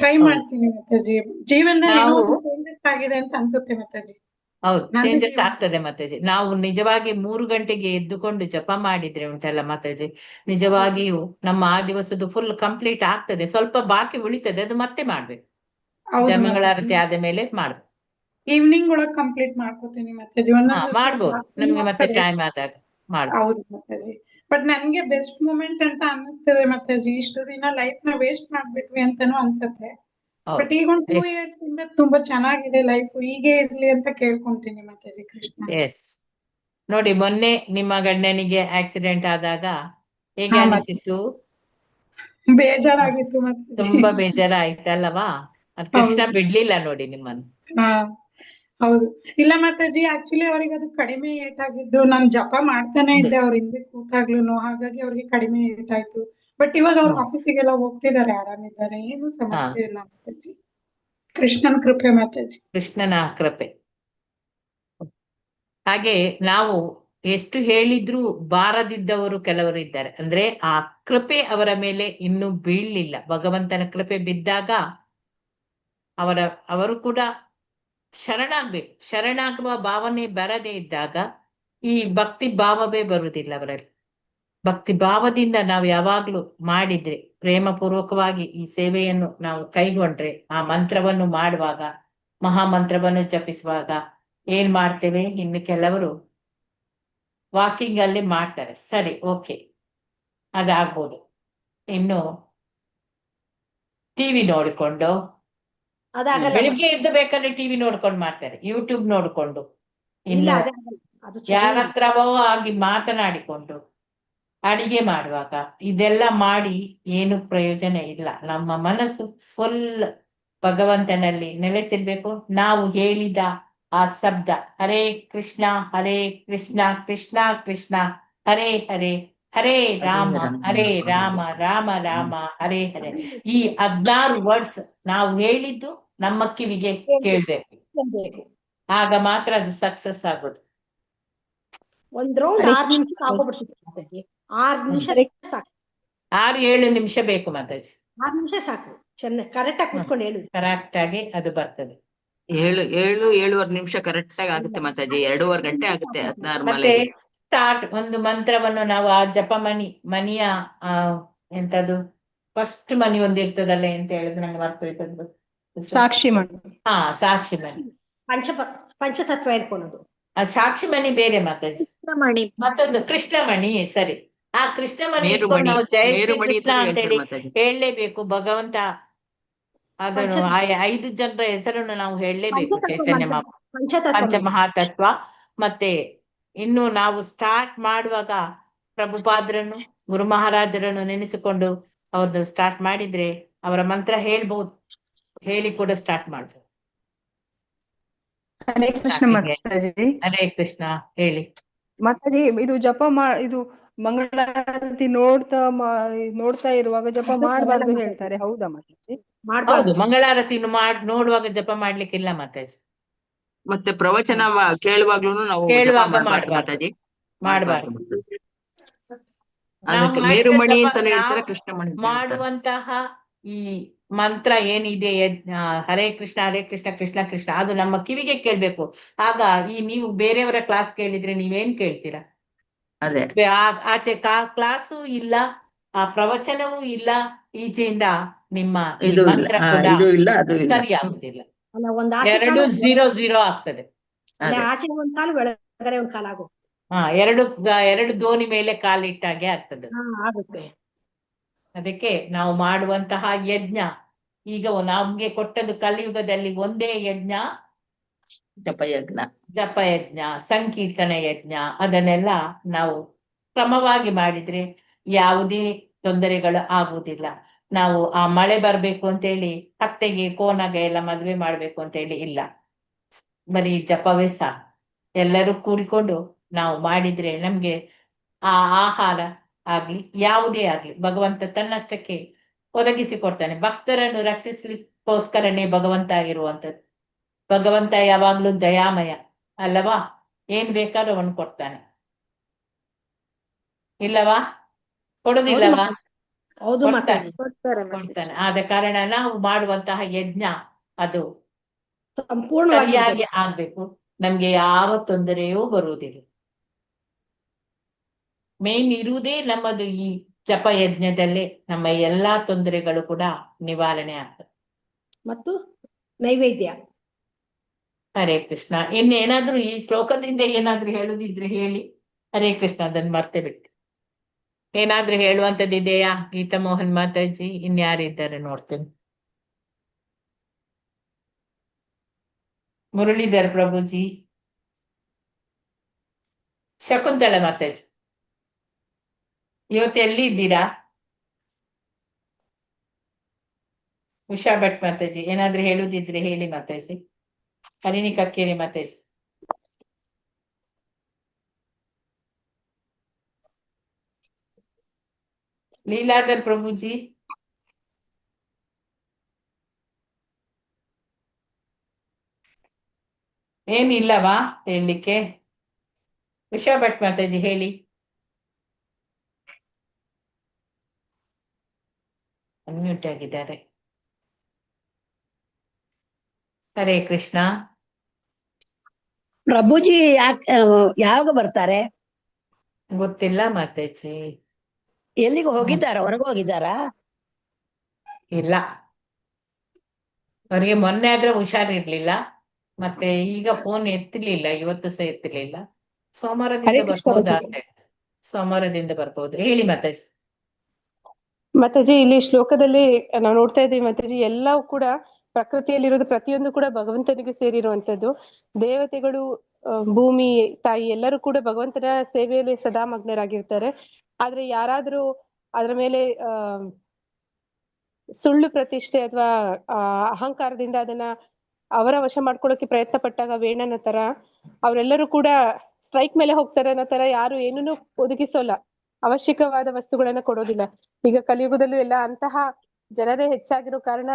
ಟ್ರೈ ಮಾಡ್ತೀನಿ ಮಾತಾಜಿ. ಜೀವನದಲ್ಲಿ ಏನೋ ಚೇಂಜಸ್ ಆಗಿದೆ ಅಂತ ಅನ್ಸುತ್ತೆ ಮಾತಾಜಿ. ಹೌದು, ಚೇಂಜಸ್ ಆಗ್ತದೆ ಮಾತಾಜಿ. ನಾವು ನಿಜವಾಗಿ 3 ಗಂಟೆಗೆ ಎದ್ದುಕೊಂಡು ಜಪ ಮಾಡಿದ್ರೆ ಉಂಟಲ್ಲ ಮಾತಾಜಿ, ನಿಜವಾಗಿಯೂ ನಮ್ಮ ಆ ದಿವಸದ ಫುಲ್ ಕಂಪ್ಲೀಟ್ ಆಗ್ತದೆ. ಸ್ವಲ್ಪ ಬಾಕಿ ಉಳಿತದೆ, ಅದು ಮತ್ತೆ ಮಾಡ್ಬೇಕು. ಮಂಗಳಾರತಿ ಆದ ಮೇಲೆ ಮಾಡ್ಬೇಕು. ಈವ್ನಿಂಗ್ ಒಳಗ್ ಕಂಪ್ಲೀಟ್ ಮಾಡ್ಕೋತೀನಿ ಮಾತಾಜಿ. ಮಾಡ್ಬೋದು, ನಮ್ಗೆ ಮತ್ತೆ ಟೈಮ್ ಆದಾಗ ಮಾಡ್ಬೋದು. ಹೌದು ಮಾತಾಜಿ. ಬಟ್ ನನ್ಗೆ ಬೆಸ್ಟ್ ಮೂಮೆಂಟ್ ಅಂತ ಅನ್ನಿಸ್ತದೆ ಮಾತಾಜಿ. ಇಷ್ಟು ದಿನ ಲೈಫ್ ನ ವೇಸ್ಟ್ ಮಾಡ್ಬಿಟ್ವಿ ಅಂತಾನು ಅನ್ಸತ್ತೆ. ಬಟ್ ಈಗ ಒಂದು 2 ಇಯರ್ಸ್ ಇಂದ ತುಂಬಾ ಚೆನ್ನಾಗಿದೆ ಲೈಫ್. ಹೀಗೆ ಇರ್ಲಿ ಅಂತ ಕೇಳ್ಕೊಂತೀನಿ ಮಾತಾಜಿ. ಕೃಷ್ಣ. ಎಸ್, ನೋಡಿ ಮೊನ್ನೆ ನಿಮ್ಮ ಗಂಡನಿಗೆ ಆಕ್ಸಿಡೆಂಟ್ ಆದಾಗ ಹೇಗೆ ಅನಿಸಿತ್ತು? ಬೇಜಾರಾಗಿತ್ತು ಮಾತಾಜಿ. ತುಂಬಾ ಬೇಜಾರಾಯ್ತಲ್ಲವಾ? ಕೃಷ್ಣ ಬಿಡ್ಲಿಲ್ಲ ನೋಡಿ ನಿಮ್ಮನ್ನು. ಹೌದು. ಇಲ್ಲ ಮಾತಾಜಿ, ಆಕ್ಚುಲಿ ಅವ್ರಿಗೆ ಅದು ಕಡಿಮೆ ಏಟಾಗಿದ್ದು. ನಾನ್ ಜಪ ಮಾಡ್ತಾನೆ ಇದ್ದೆ ಅವ್ರ ಹಿಂದೆ ಕೂತಾಗ್ಲೂನು, ಹಾಗಾಗಿ ಅವ್ರಿಗೆ ಕಡಿಮೆ ಏಟಾಯ್ತು. ಬಟ್ ಇವಾಗ ಅವ್ರ ಆಫೀಸಿಗೆಲ್ಲ ಹೋಗ್ತಿದ್ದಾರೆ, ಆರಾಮಿದ್ದಾರೆ, ಏನು ಸಮಸ್ಯೆ ಇಲ್ಲ ಮಾತಾಜಿ. ಕೃಷ್ಣನ್ ಕೃಪೆ ಮಾತಾಜಿ. ಕೃಷ್ಣನ ಕೃಪೆ. ಹಾಗೆ ನಾವು ಎಷ್ಟು ಹೇಳಿದ್ರೂ ಬಾರದಿದ್ದವರು ಕೆಲವರು ಇದ್ದಾರೆ. ಅಂದ್ರೆ ಆ ಕೃಪೆ ಅವರ ಮೇಲೆ ಇನ್ನೂ ಬೀಳಲಿಲ್ಲ. ಭಗವಂತನ ಕೃಪೆ ಬಿದ್ದಾಗ ಅವರು ಕೂಡ ಶರಣಾಗ್ಬೇಕು. ಶರಣಾಗುವ ಭಾವನೆ ಬರದೇ ಇದ್ದಾಗ ಈ ಭಕ್ತಿ ಭಾವವೇ ಬರುವುದಿಲ್ಲ ಅವರಲ್ಲಿ. ಭಕ್ತಿ ಭಾವದಿಂದ ನಾವು ಯಾವಾಗ್ಲೂ ಮಾಡಿದ್ರೆ, ಪ್ರೇಮ ಪೂರ್ವಕವಾಗಿ ಈ ಸೇವೆಯನ್ನು ನಾವು ಕೈಗೊಂಡ್ರೆ, ಆ ಮಂತ್ರವನ್ನು ಮಾಡುವಾಗ, ಮಹಾಮಂತ್ರವನ್ನು ಜಪಿಸುವಾಗ ಏನ್ ಮಾಡ್ತೇವೆ, ಇನ್ನು ಕೆಲವರು ವಾಕಿಂಗ್ ಅಲ್ಲಿ ಮಾಡ್ತಾರೆ. ಸರಿ, ಓಕೆ, ಅದಾಗ್ಬೋದು. ಇನ್ನು ಟಿವಿ ನೋಡಿಕೊಂಡು, ಬೆಳಿಗ್ಗೆ ಎದ್ದು ಬೇಕಾದ್ರೆ ಟಿವಿ ನೋಡ್ಕೊಂಡು ಮಾಡ್ತಾರೆ, ಯೂಟ್ಯೂಬ್ ನೋಡ್ಕೊಂಡು, ಇನ್ನು ಯಾರ ಹತ್ರವೋ ಆಗಿ ಮಾತನಾಡಿಕೊಂಡು ಅಡಿಗೆ ಮಾಡುವಾಗ ಇದೆಲ್ಲ ಮಾಡಿ ಏನು ಪ್ರಯೋಜನ ಇಲ್ಲ. ನಮ್ಮ ಮನಸ್ಸು ಫುಲ್ ಭಗವಂತನಲ್ಲಿ ನೆಲೆಸಿರ್ಬೇಕು. ನಾವು ಹೇಳಿದ ಆ ಶಬ್ದ ಹರೇ ಕೃಷ್ಣ ಕೃಷ್ಣ ಕೃಷ್ಣ ಹರೇ ಹರೇ ಹರೇ ರಾಮ ಹರೇ ರಾಮ ರಾಮ ರಾಮ ಹರೇ ಹರೇ, ಈ 16 ವರ್ಡ್ಸ್ ನಾವು ಹೇಳಿದ್ದು ನಮ್ಮ ಕಿವಿಗೆ ಕೇಳ್ಬೇಕು. ಆಗ ಮಾತ್ರ ಅದು ಸಕ್ಸಸ್ ಆಗೋದು. ಒಂದ್ ರೌಂಡ್ 6 ನಿಮಿಷಕ್ಕೆ ಆಗೋಗ್ಬಿಡ್ತಿತ್ತು ಮಾತಾಜಿ. 6 ನಿಮಿಷ ಸಾಕು. 6-7 ನಿಮಿಷ ಬೇಕು ಮಾತಾಜಿ. 6 ನಿಮಿಷ ಸಾಕು. ಚೆನ್ನಾಗಿ ಕರೆಕ್ಟ್ ಆಗಿ ಕೂತ್ಕೊಂಡು ಹೇಳು. ಕರೆಕ್ಟ್ ಆಗಿ ಅದು ಬರ್ತದೆ. 7-7.25 ನಿಮಿಷ ಕರೆಕ್ಟ್ ಆಗಿ ಆಗುತ್ತೆ ಮಾತಾಜಿ. 2.5 ಗಂಟೆ ಆಗುತ್ತೆ ನಾರ್ಮಲ್ ಮತ್ತೆ ಆಗಿ. ಸ್ಟಾರ್ಟ್ ಒಂದು ಮಂತ್ರವನ್ನು ನಾವು ಆ ಮಣಿಯ ಎಂತದು ಫಸ್ಟ್ ಮನಿ ಒಂದಿರ್ತದಲ್ಲ, ಎಂತ ಹೇಳಿದ್ರೆ ನಂಗೆ ಮರ್ತೋಯ್ತದ್ದು. ಸಾಕ್ಷಿ ಮಣಿ. ಸಾಕ್ಷಿ ಮಣಿ. ಪಂಚತತ್ವ ಹೇಳ್ಕೊಳ್ಳೋದು. ಆ ಸಾಕ್ಷಿ ಮಣಿ ಬೇರೆ ಮಾತಾಜಿ. ಕೃಷ್ಣಮಣಿ. ಮತ್ತೊಂದು ಕೃಷ್ಣಮಣಿ. ಸರಿ, ಆ ಕೃಷ್ಣಮಣಿ ಮೇರುಮಣಿ. ನಾವು ಜಯ ಶ್ರೀ ಮೇರುಮಣಿ ಕೃಷ್ಣ ಅಂತಾನೆ ಅಂತ ಹೇಳ್ತಾರೆ ಹೇಳಿ ಮಾತಾಜಿ. ಹೇಳಲೇಬೇಕು. ಭಗವಂತ ಅದನ್ನು 5 ಜನರ ಹೆಸರನ್ನು ನಾವು ಹೇಳಲೇಬೇಕು. ಚೈತನ್ಯ ಪಂಚಮಹಾತತ್ವ. ಮತ್ತೆ ಇನ್ನು ನಾವು ಸ್ಟಾರ್ಟ್ ಮಾಡುವಾಗ ಪ್ರಭುಪಾದರನ್ನು ಗುರು ಮಹಾರಾಜರನ್ನು ನೆನೆಸಿಕೊಂಡು ಅವ್ರದ್ದು ಸ್ಟಾರ್ಟ್ ಮಾಡಿದ್ರೆ ಅವರ ಮಂತ್ರ ಹೇಳ್ಬಹುದು, ಹೇಳಿ ಕೂಡ ಸ್ಟಾರ್ಟ್ ಮಾಡ್ಬೋದು. ಹರೇ ಕೃಷ್ಣ ಮಾತಾಜಿ. ಹರೇ ಕೃಷ್ಣ ಹೇಳಿ ಮಾತಾಜಿ. ಇದು ಜಪ ಇದು ಮಂಗಳಾರತಿ ನೋಡ್ತಾ ಇರುವಾಗ ಜಪ ಮಾಡಬಾರ್ದು ಹೇಳ್ತಾರೆ, ಹೌದಾ ಮಾತಾಜಿ? ಹೌದು, ಮಂಗಳಾರತಿ ನೋಡುವಾಗ ಜಪ ಮಾಡ್ಲಿಕ್ಕಿಲ್ಲ ಮಾತಾಜಿ. ಮತ್ತೆ ಪ್ರವಚನ ಕೇಳುವಾಗ್ಲೂ ನಾವು ಜಪ ಮಾಡಬಾರ್ದು ಮಾತಾಜಿ. ಮಾಡಬಾರ್ದು. ಅದಕ್ಕೆ ಮೇರುಮಣಿ ಅಂತಾನೆ ಹೇಳ್ತಾರೆ, ಕೃಷ್ಣಮಣಿ ಅಂತ ಹೇಳ್ತಾರೆ. ಮಾಡುವಂತಹ ಈ ಮಂತ್ರ ಏನಿದೆ, ಹರೇ ಕೃಷ್ಣ ಕೃಷ್ಣ ಕೃಷ್ಣ, ಅದು ನಮ್ಮ ಕಿವಿಗೆ ಕೇಳ್ಬೇಕು. ಆಗ ನೀವು ಬೇರೆಯವರ ಕ್ಲಾಸ್ ಕೇಳಿದ್ರೆ ನೀವೇನ್ ಕೇಳ್ತೀರಾ? ಅದೇ ಆಚೆ ಕ್ಲಾಸು ಇಲ್ಲ, ಆ ಪ್ರವಚನವೂ ಇಲ್ಲ, ಈಚೆಯಿಂದ ನಿಮ್ಮ ಮಂತ್ರ ಕೂಡ ಸರಿಯಾಗುದಿಲ್ಲ. 2 0 ಆಗ್ತದೆ. ಆಚೆ ಒಂದ್ ಕಾಲು ಒಳಗಡೆ ಒಂದ್ ಕಾಲು ಆಗೋ. ಎರಡು ದೋಣಿ ಮೇಲೆ ಕಾಲಿಟ್ಟಾಗೆ ಆಗ್ತದೆ. ಆಗುತ್ತೆ. ಅದಕ್ಕೆ ನಾವು ಮಾಡುವಂತಹ ಯಜ್ಞ, ಈಗ ನಮ್ಗೆ ಕೊಟ್ಟದ್ದು ಕಲಿಯುಗದಲ್ಲಿ ಒಂದೇ ಯಜ್ಞ, ಜಪಯಜ್ಞ, ಸಂಕೀರ್ತನ ಯಜ್ಞ. ಅದನ್ನೆಲ್ಲ ನಾವು ಕ್ರಮವಾಗಿ ಮಾಡಿದ್ರೆ ಯಾವುದೇ ತೊಂದರೆಗಳು ಆಗುವುದಿಲ್ಲ. ನಾವು ಆ ಮಳೆ ಬರ್ಬೇಕು ಅಂತೇಳಿ ಅತ್ತೆಗೆ ಕೋನಗೆ ಎಲ್ಲ ಮದ್ವೆ ಮಾಡ್ಬೇಕು ಅಂತೇಳಿ ಇಲ್ಲ, ಬರೀ ಜಪವೇ ಸಾಕು. ಎಲ್ಲರೂ ಕೂಡಿಕೊಂಡು ನಾವು ಮಾಡಿದ್ರೆ ನಮ್ಗೆ ಆ ಆಹಾರ ಆಗ್ಲಿ ಯಾವುದೇ ಆಗ್ಲಿ ಭಗವಂತ ತನ್ನಷ್ಟಕ್ಕೆ ಒದಗಿಸಿ ಕೊಡ್ತಾನೆ. ಭಕ್ತರನ್ನು ರಕ್ಷಿಸ್ಲಿಕ್ಕೋಸ್ಕರನೇ ಭಗವಂತ ಆಗಿರುವಂಥದ್ದು. ಭಗವಂತ ಯಾವಾಗ್ಲೂ ದಯಾಮಯ ಅಲ್ಲವಾ? ಏನ್ ಬೇಕಾದ್ರೂ ಅವನು ಕೊಡ್ತಾನೆ, ಇಲ್ಲವಾ? ಕೊಡುದಿಲ್ಲವಾ? ಕೊಡ್ತಾನೆ. ಆದ ಕಾರಣ ನಾವು ಮಾಡುವಂತಹ ಯಜ್ಞ ಅದು ಸರಿಯಾಗಿ ಆಗ್ಬೇಕು, ನಮ್ಗೆ ಯಾವ ತೊಂದರೆಯೂ ಬರುವುದಿಲ್ಲ. ಮೇನ್ ಇರುವುದೇ ನಮ್ಮದು ಈ ಜಪ ಯಜ್ಞದಲ್ಲೇ ನಮ್ಮ ಎಲ್ಲಾ ತೊಂದರೆಗಳು ಕೂಡ ನಿವಾರಣೆ ಆಗ್ತದೆ. ಮತ್ತು ನೈವೇದ್ಯ. ಹರೇ ಕೃಷ್ಣ. ಇನ್ನೇನಾದ್ರೂ ಈ ಶ್ಲೋಕದಿಂದ ಏನಾದ್ರೂ ಹೇಳುದಿದ್ರೆ ಹೇಳಿ. ಹರೇ ಕೃಷ್ಣ, ಅದನ್ನ ಮರ್ತೆ ಬಿಟ್ಟು ಏನಾದ್ರೂ ಹೇಳುವಂತದ್ದಿದೆಯಾ? ಗೀತಾ ಮೋಹನ್ ಮಾತಾಜಿ, ಇನ್ಯಾರಿದ್ದಾರೆ ನೋಡ್ತೇನೆ. ಮುರಳೀಧರ್ ಪ್ರಭುಜಿ, ಶಕುಂತಳ ಮಾತಾಜಿ, ಇವತ್ತು ಎಲ್ಲಿ ಇದ್ದೀರಾ? ಉಷಾ ಭಟ್ ಮಾತಾಜಿ, ಏನಾದ್ರೂ ಹೇಳುದಿದ್ರೆ ಹೇಳಿ ಮಾತಾಜಿ. ಹರಿಣಿ ಕಕ್ಕೇರಿ ಮಾತಾಜಿ. ಲೀಲಾಧರ್ ಪ್ರಭುಜಿ, ಏನಿಲ್ಲವಾ ಹೇಳಲಿಕ್ಕೆ? ಉಷಾ ಭಟ್ ಮಾತಾಜಿ ಹೇಳಿ. ಅನ್ಮ್ಯೂಟ್ ಆಗಿದ್ದಾರೆ. ಹರೇ ಕೃಷ್ಣ. ಪ್ರಭುಜಿ ಯಾವಾಗ ಬರ್ತಾರೆ ಗೊತ್ತಿಲ್ಲ ಮಾತಾಜಿ. ಎಲ್ಲಿಗೆ ಹೋಗಿದ್ದಾರ? ಹೊರಗೆ ಹೋಗಿದ್ದಾರಾ? ಇಲ್ಲ, ಅವ್ರಿಗೆ ಮೊನ್ನೆ ಆದ್ರೆ ಹುಷಾರಿರ್ಲಿಲ್ಲ, ಮತ್ತೆ ಈಗ ಫೋನ್ ಎತ್ತಲಿಲ್ಲ, ಇವತ್ತು ಸಹ ಎತ್ತಲಿಲ್ಲ. ಸೋಮವಾರದಿಂದ ಬರ್ಬೋದಾ? ಸೋಮವಾರದಿಂದ ಬರ್ಬೋದು. ಹೇಳಿ ಮಾತಾಜಿ. ಮಾತಾಜಿ, ಇಲ್ಲಿ ಶ್ಲೋಕದಲ್ಲಿ ನಾವು ನೋಡ್ತಾ ಇದ್ದೀವಿ ಮಾತಾಜಿ, ಎಲ್ಲವೂ ಕೂಡ ಪ್ರಕೃತಿಯಲ್ಲಿರೋದು ಪ್ರತಿಯೊಂದು ಕೂಡ ಭಗವಂತನಿಗೆ ಸೇರಿರುವಂತದ್ದು. ದೇವತೆಗಳು, ಭೂಮಿ ತಾಯಿ ಎಲ್ಲರೂ ಕೂಡ ಭಗವಂತನ ಸೇವೆಯಲ್ಲಿ ಸದಾ ಮಗ್ನರಾಗಿರ್ತಾರೆ. ಆದ್ರೆ ಯಾರಾದ್ರೂ ಅದ್ರ ಮೇಲೆ ಸುಳ್ಳು ಪ್ರತಿಷ್ಠೆ ಅಥವಾ ಅಹಂಕಾರದಿಂದ ಅದನ್ನ ಅವರ ವಶ ಮಾಡ್ಕೊಳ್ಳೋಕೆ ಪ್ರಯತ್ನ ಪಟ್ಟಾಗ ವೇಣನ ತರ ಅವರೆಲ್ಲರೂ ಕೂಡ ಸ್ಟ್ರೈಕ್ ಮೇಲೆ ಹೋಗ್ತಾರೆ ಅನ್ನೋ ತರ ಯಾರು ಏನನ್ನು ಒದಗಿಸೋಲ್ಲ, ಅವಶ್ಯಕವಾದ ವಸ್ತುಗಳನ್ನ ಕೊಡೋದಿಲ್ಲ. ಈಗ ಕಲಿಯುಗದಲ್ಲೂ ಎಲ್ಲ ಅಂತಹ ಜನರೇ ಹೆಚ್ಚಾಗಿರೋ ಕಾರಣ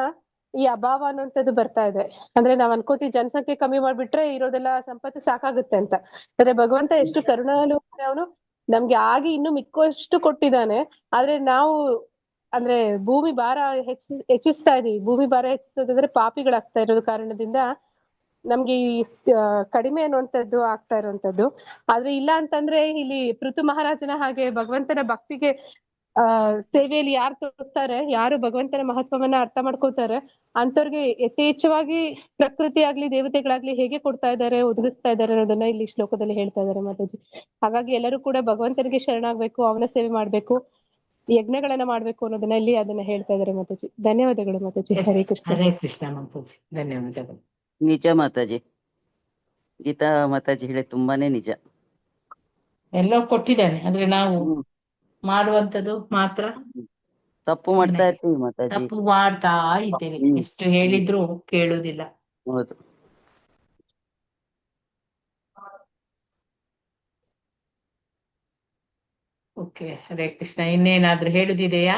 ಈ ಅಭಾವ ಅನ್ನುವಂಥದ್ದು ಬರ್ತಾ ಇದೆ. ಅಂದ್ರೆ ನಾವ್ ಅನ್ಕೋತೀವಿ ಜನಸಂಖ್ಯೆ ಕಮ್ಮಿ ಮಾಡ್ಬಿಟ್ರೆ ಇರೋದೆಲ್ಲ ಸಂಪತ್ತು ಸಾಕಾಗುತ್ತೆ ಅಂತ. ಆದ್ರೆ ಭಗವಂತ ಎಷ್ಟು ಕರುಣಾಳು ಅವನು ನಮ್ಗೆ ಆಗಿ ಇನ್ನು ಮಿಕ್ಕಷ್ಟು ಕೊಟ್ಟಿದ್ದಾನೆ. ಆದ್ರೆ ನಾವು ಅಂದ್ರೆ ಭೂಮಿ ಭಾರ ಹೆಚ್ಚಿಸ್ತಾ ಇದೀವಿ. ಭೂಮಿ ಭಾರ ಹೆಚ್ಚಿಸೋದಂದ್ರೆ ಪಾಪಿಗಳಾಗ್ತಾ ಇರೋದು ಕಾರಣದಿಂದ ನಮ್ಗೆ ಈ ಕಡಿಮೆ ಅನ್ನುವಂಥದ್ದು ಆಗ್ತಾ ಇರುವಂತದ್ದು. ಆದ್ರೆ ಇಲ್ಲ ಅಂತಂದ್ರೆ ಇಲ್ಲಿ ಪೃಥು ಮಹಾರಾಜನ ಹಾಗೆ ಭಗವಂತನ ಭಕ್ತಿಗೆ ಸೇವೆಯಲ್ಲಿ ಯಾರು ತೋರಿಸ್ತಾರೆ, ಯಾರು ಭಗವಂತನ ಮಹತ್ವವನ್ನ ಅರ್ಥ ಮಾಡ್ಕೋತಾರೆ ಅಂತವ್ರಿಗೆ ಯಥೇಚ್ಛವಾಗಿ ಪ್ರಕೃತಿ ಆಗ್ಲಿ ದೇವತೆಗಳಾಗ್ಲಿ ಹೇಗೆ ಕೊಡ್ತಾ ಇದ್ದಾರೆ, ಒದಗಿಸ್ತಾ ಇದ್ದಾರೆ ಅನ್ನೋದನ್ನ ಇಲ್ಲಿ ಶ್ಲೋಕದಲ್ಲಿ ಹೇಳ್ತಾ ಇದ್ದಾರೆ ಮಾತಾಜಿ. ಹಾಗಾಗಿ ಎಲ್ಲರೂ ಕೂಡ ಭಗವಂತನಿಗೆ ಶರಣಾಗ್ಬೇಕು, ಅವನ ಸೇವೆ ಮಾಡ್ಬೇಕು, ಯಜ್ಞಗಳನ್ನ ಮಾಡ್ಬೇಕು ಅನ್ನೋದನ್ನ ಇಲ್ಲಿ ಅದನ್ನ ಹೇಳ್ತಾ ಇದ್ದಾರೆ ಮಾತಾಜಿ. ಧನ್ಯವಾದಗಳು ಮಾತಾಜಿ. ಹರೇ ಕೃಷ್ಣ. ಹರೇ ಕೃಷ್ಣ ಮಾತಾಜಿ, ಧನ್ಯವಾದಗಳು. ನಿಜ ಮಾತಾಜಿ, ಗೀತಾ ಮಾತಾಜಿ ಹೇಳಿ ತುಂಬಾನೇ ನಿಜ. ಎಲ್ಲ ಕೊಟ್ಟಿದ್ದಾನೆ, ಅಂದ್ರೆ ನಾವು ಮಾಡುವಂತದ್ದು ಮಾತ್ರ ತಪ್ಪು ಮಾಡ್ತಾ ಇರ್ತೀವಿ ಮಾತಾಜಿ. ತಪ್ಪು ಮಾಡ್ತಾ ಇದ್ದೇವೆ, ಎಷ್ಟು ಹೇಳಿದ್ರು ಕೇಳುವುದಿಲ್ಲ. ಹೌದು. ಓಕೆ, ಹರೇ ಕೃಷ್ಣ. ಇನ್ನೇನಾದ್ರೂ ಹೇಳುದಿದೆಯಾ?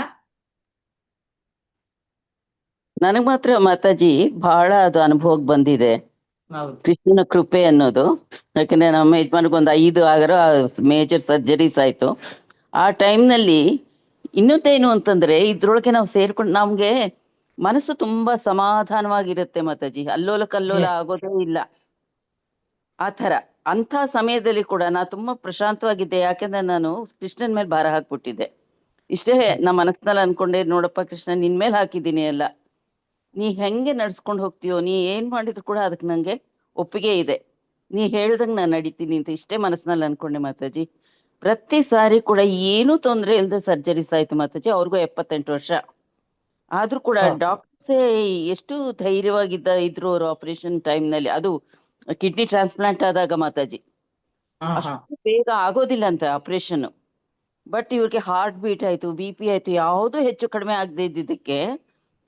ನನಗ್ ಮಾತ್ರ ಮಾತಾಜಿ ಬಹಳ ಅದು ಅನುಭವಕ್ಕೆ ಬಂದಿದೆ ಕೃಷ್ಣನ ಕೃಪೆ ಅನ್ನೋದು. ಯಾಕಂದ್ರೆ ನಮ್ಮ ಯಜಮಾನ್ಗೊಂದು 5 ಆಗರ ಮೇಜರ್ ಸರ್ಜರೀಸ್ ಆಯ್ತು. ಆ ಟೈಮ್ನಲ್ಲಿ ಇನ್ನೊಂದೇನು ಅಂತಂದ್ರೆ ಇದ್ರೊಳಗೆ ನಾವು ಸೇರ್ಕೊಂಡು ನಮ್ಗೆ ಮನಸ್ಸು ತುಂಬಾ ಸಮಾಧಾನವಾಗಿರುತ್ತೆ ಮಾತಾಜಿ. ಅಲ್ಲೋಲ ಕಲ್ಲೋಲ ಆಗೋದೇ ಇಲ್ಲ ಆ ಥರ. ಅಂಥ ಸಮಯದಲ್ಲಿ ಕೂಡ ನಾ ತುಂಬಾ ಪ್ರಶಾಂತವಾಗಿದ್ದೆ. ಯಾಕಂದ್ರೆ ನಾನು ಕೃಷ್ಣನ್ ಮೇಲೆ ಭಾರ ಹಾಕ್ಬಿಟ್ಟಿದ್ದೆ. ಇಷ್ಟೇ ನಮ್ಮ ಮನಸ್ಸಿನಲ್ಲಿ ಅನ್ಕೊಂಡೆ, ನೋಡಪ್ಪ ಕೃಷ್ಣ ನಿನ್ ಮೇಲೆ ಹಾಕಿದ್ದೀನಿ ಎಲ್ಲ, ನೀ ಹೆಂಗೆ ನಡ್ಸ್ಕೊಂಡು ಹೋಗ್ತೀಯೋ, ನೀ ಏನ್ ಮಾಡಿದ್ರು ಕೂಡ ಅದಕ್ಕೆ ನಂಗೆ ಒಪ್ಪಿಗೆ ಇದೆ, ನೀ ಹೇಳ್ದಂಗೆ ನಾನು ನಡೀತೀನಿ ಅಂತ ಇಷ್ಟೇ ಮನಸ್ಸಿನಲ್ಲಿ ಅನ್ಕೊಂಡೆ ಮಾತಾಜಿ. ಪ್ರತಿ ಸಾರಿ ಕೂಡ ಏನೂ ತೊಂದರೆ ಇಲ್ಲದೆ ಸರ್ಜರೀಸ್ ಆಯ್ತು ಮಾತಾಜಿ. ಅವ್ರಿಗೂ 78 ವರ್ಷ ಆದ್ರೂ ಕೂಡ ಡಾಕ್ಟರ್ಸೇ ಎಷ್ಟು ಧೈರ್ಯವಾಗಿದ್ರು ಅವ್ರು ಆಪರೇಷನ್ ಟೈಮ್ ನಲ್ಲಿ. ಅದು ಕಿಡ್ನಿ ಟ್ರಾನ್ಸ್ಪ್ಲಾಂಟ್ ಆದಾಗ ಮಾತಾಜಿ ಅಷ್ಟು ಬೇಗ ಆಗೋದಿಲ್ಲ ಅಂತ ಆಪರೇಷನ್. ಬಟ್ ಇವ್ರಿಗೆ ಹಾರ್ಟ್ ಬೀಟ್ ಆಯ್ತು, BP ಆಯ್ತು, ಯಾವ್ದು ಹೆಚ್ಚು ಕಡಿಮೆ ಆಗದೆ ಇದ್ದಿದ್ದಕ್ಕೆ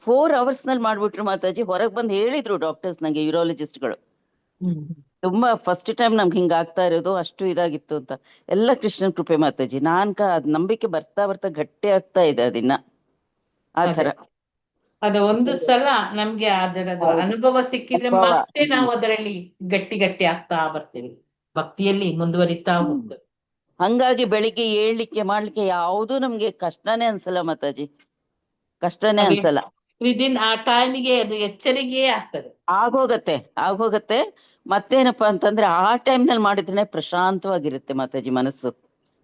4 hours ನಲ್ಲಿ ಮಾಡ್ಬಿಟ್ರು ಮಾತಾಜಿ. ಹೊರಗೆ ಬಂದು ಹೇಳಿದ್ರು ಡಾಕ್ಟರ್ಸ್ ನಂಗೆ, ಯೂರಾಲಜಿಸ್ಟ್ಗಳು, ತುಂಬಾ ಫಸ್ಟ್ ಟೈಮ್ ನಮ್ಗೆ ಹಿಂಗ ಆಗ್ತಾ ಇರೋದು, ಅಷ್ಟು ಇದಾಗಿತ್ತು ಅಂತ. ಎಲ್ಲ ಕೃಷ್ಣನ್ ಕೃಪೆ ಮಾತಾಜಿ. ಅದ್ ನಂಬಿಕೆ ಬರ್ತಾ ಬರ್ತಾ ಗಟ್ಟಿ ಆಗ್ತಾ ಇದೆ ಅದಿನ್ನ ಆ ತರ. ಅದು ಒಂದು ಸಲ ನಮ್ಗೆ ಅದರದ್ದು ಅನುಭವ ಸಿಕ್ಕಿದ್ರೆ ಮತ್ತೆ ನಾವು ಅದರಲ್ಲಿ ಗಟ್ಟಿ ಆಗ್ತಾ ಬರ್ತೀವಿ, ಭಕ್ತಿಯಲ್ಲಿ ಮುಂದುವರಿತಾ ಹೋಗ್ತೇವೆ. ಹಂಗಾಗಿ ಬೆಳಿಗ್ಗೆ ಏಳ್ಲಿಕ್ಕೆ ಮಾಡ್ಲಿಕ್ಕೆ ಯಾವ್ದು ನಮ್ಗೆ ಕಷ್ಟನೇ ಅನ್ಸಲ್ಲ ಮಾತಾಜಿ, ಕಷ್ಟನೇ ಅನ್ಸಲ್ಲ. ವಿದಿನ್ ಆ ಟೈಮಿಗೆ ಅದು ಎಚ್ಚರಿಕೆ ಆಗ್ತದೆ, ಆಗೋಗತ್ತೆ. ಮತ್ತೇನಪ್ಪಾ ಅಂತಂದ್ರೆ ಆ ಟೈಮ್ ನಲ್ಲಿ ಮಾಡಿದ್ರೆ ಪ್ರಶಾಂತವಾಗಿರುತ್ತೆ ಮಾತಾಜಿ ಮನಸ್ಸು.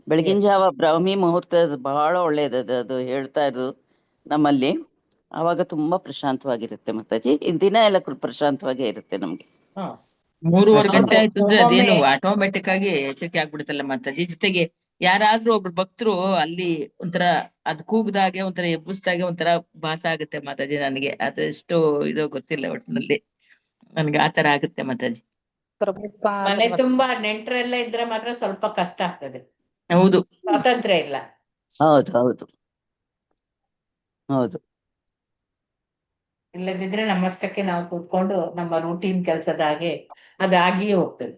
ಬೆಳಗಿನ ಜಾವ ಬ್ರಾಹ್ಮಿ ಮುಹೂರ್ತ ಬಹಳ ಒಳ್ಳೇದದು, ಅದು ಹೇಳ್ತಾ ಇರೋದು ನಮ್ಮಲ್ಲಿ. ಅವಾಗ ತುಂಬಾ ಪ್ರಶಾಂತವಾಗಿರುತ್ತೆ ಮಾತಾಜಿ. ದಿನ ಎಲ್ಲ ಪ್ರಶಾಂತವಾಗೇ ಇರುತ್ತೆ ನಮ್ಗೆ. 3:15 ಗಂಟೆ ಆಯ್ತು ಅಂದ್ರೆ ಅದೇನು ಆಟೋಮೆಟಿಕ್ ಆಗಿ ಎಚ್ಚರಿಕೆ ಆಗ್ಬಿಡುತ್ತಲ್ಲ ಮಾತಾಜಿ. ಜೊತೆಗೆ ಯಾರಾದ್ರೂ ಒಬ್ರು ಭಕ್ತರು ಅಲ್ಲಿ ಒಂಥರ ಅದ್ ಕೂಗ್ದಾಗೆ ಒಂಥರ ಎಬ್ಬಿಸ್ದಾಗೆ ಒಂಥರ ಭಾಸ ಆಗುತ್ತೆ ಮಾತಾಜಿ. ನನಗೆ ಅದೆಷ್ಟು ಇದು ಗೊತ್ತಿಲ್ಲ ಒಟ್ಟಿನಲ್ಲಿ, ನನ್ಗೆ ಆತರ ಆಗುತ್ತೆ ಮಾತಾಜಿ. ಮನೆ ತುಂಬಾ ನೆಂಟರೆಲ್ಲ ಇದ್ರೆ ಮಾತ್ರ ಸ್ವಲ್ಪ ಕಷ್ಟ ಆಗ್ತದೆ. ಹೌದು, ಸ್ವಾತಂತ್ರ್ಯ ಇಲ್ಲ. ಹೌದು. ಇಲ್ಲದಿದ್ರೆ ನಮ್ಮಷ್ಟಕ್ಕೆ ನಾವು ಕೂತ್ಕೊಂಡು ನಮ್ಮ ರೂಟೀನ್ ಕೆಲಸದ ಹಾಗೆ ಅದಾಗಿಯೇ ಹೋಗ್ತದೆ.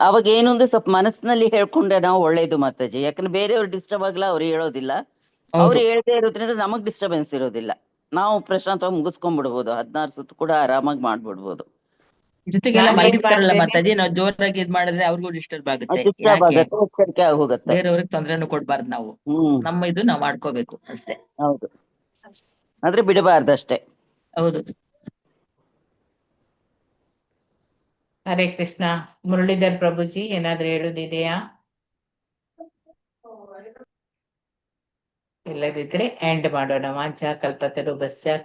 ಅವಾಗ ಏನು ಅಂದ್ರೆ ಸ್ವಲ್ಪ ಮನಸ್ಸಿನಲ್ಲಿ ಹೇಳ್ಕೊಂಡ್ರೆ ನಾವು ಒಳ್ಳೇದು ಮಾತಾಜಿ. ಯಾಕಂದ್ರೆ ಬೇರೆಯವ್ರು ಡಿಸ್ಟರ್ಬ್ ಆಗ್ಲಾ ಅವ್ರು ಹೇಳೋದಿಲ್ಲ, ಅವ್ರು ಹೇಳ್ದೇ ಇರೋದ್ರಿಂದ ನಮಗ್ ಡಿಸ್ಟರ್ಬೆನ್ಸ್ ಇರೋದಿಲ್ಲ. ನಾವು ಪ್ರಶಾಂತವಾಗಿ ಮುಗಿಸ್ಕೊಂಡ್ಬಿಡ್ಬೋದು, 16 ಸುತ್ತು ಕೂಡ ಆರಾಮಾಗಿ ಮಾಡ್ಬಿಡ್ಬೋದು. ಜೊತೆಗೆಲ್ಲ ಮಲಗಿರ್ತಾರಲ್ಲ ಮಾತಾಜಿ, ನಾವು ಜೋರಾಗಿ ಇದ್ ಮಾಡಿದ್ರೆ ಅವ್ರಿಗೂ ಡಿಸ್ಟರ್ಬ್ ಆಗುತ್ತೆ. ಬೇರೆಯವ್ರಿಗೆ ತೊಂದ್ರೆನು ಕೊಡ್ಬಾರ್ದು ನಾವು, ನಮ್ಮ ಇದು ನಾವ್ ಮಾಡ್ಕೋಬೇಕು ಅಷ್ಟೇ. ಹೌದು, ಆದ್ರೆ ಬಿಡಬಾರ್ದಷ್ಟೇ. ಹೌದು. ಹರೇ ಕೃಷ್ಣ. ಮುರಳೀಧರ್ ಪ್ರಭುಜಿ ಏನಾದ್ರೂ ಹೇಳುದಿದೆಯಾ? ಇಲ್ಲದಿದ್ರೆ ಎಂಡ್ ಮಾಡೋಣ. ವಾಂಚಾ ಕಲ್ಪತರು ಬಸ್ಯ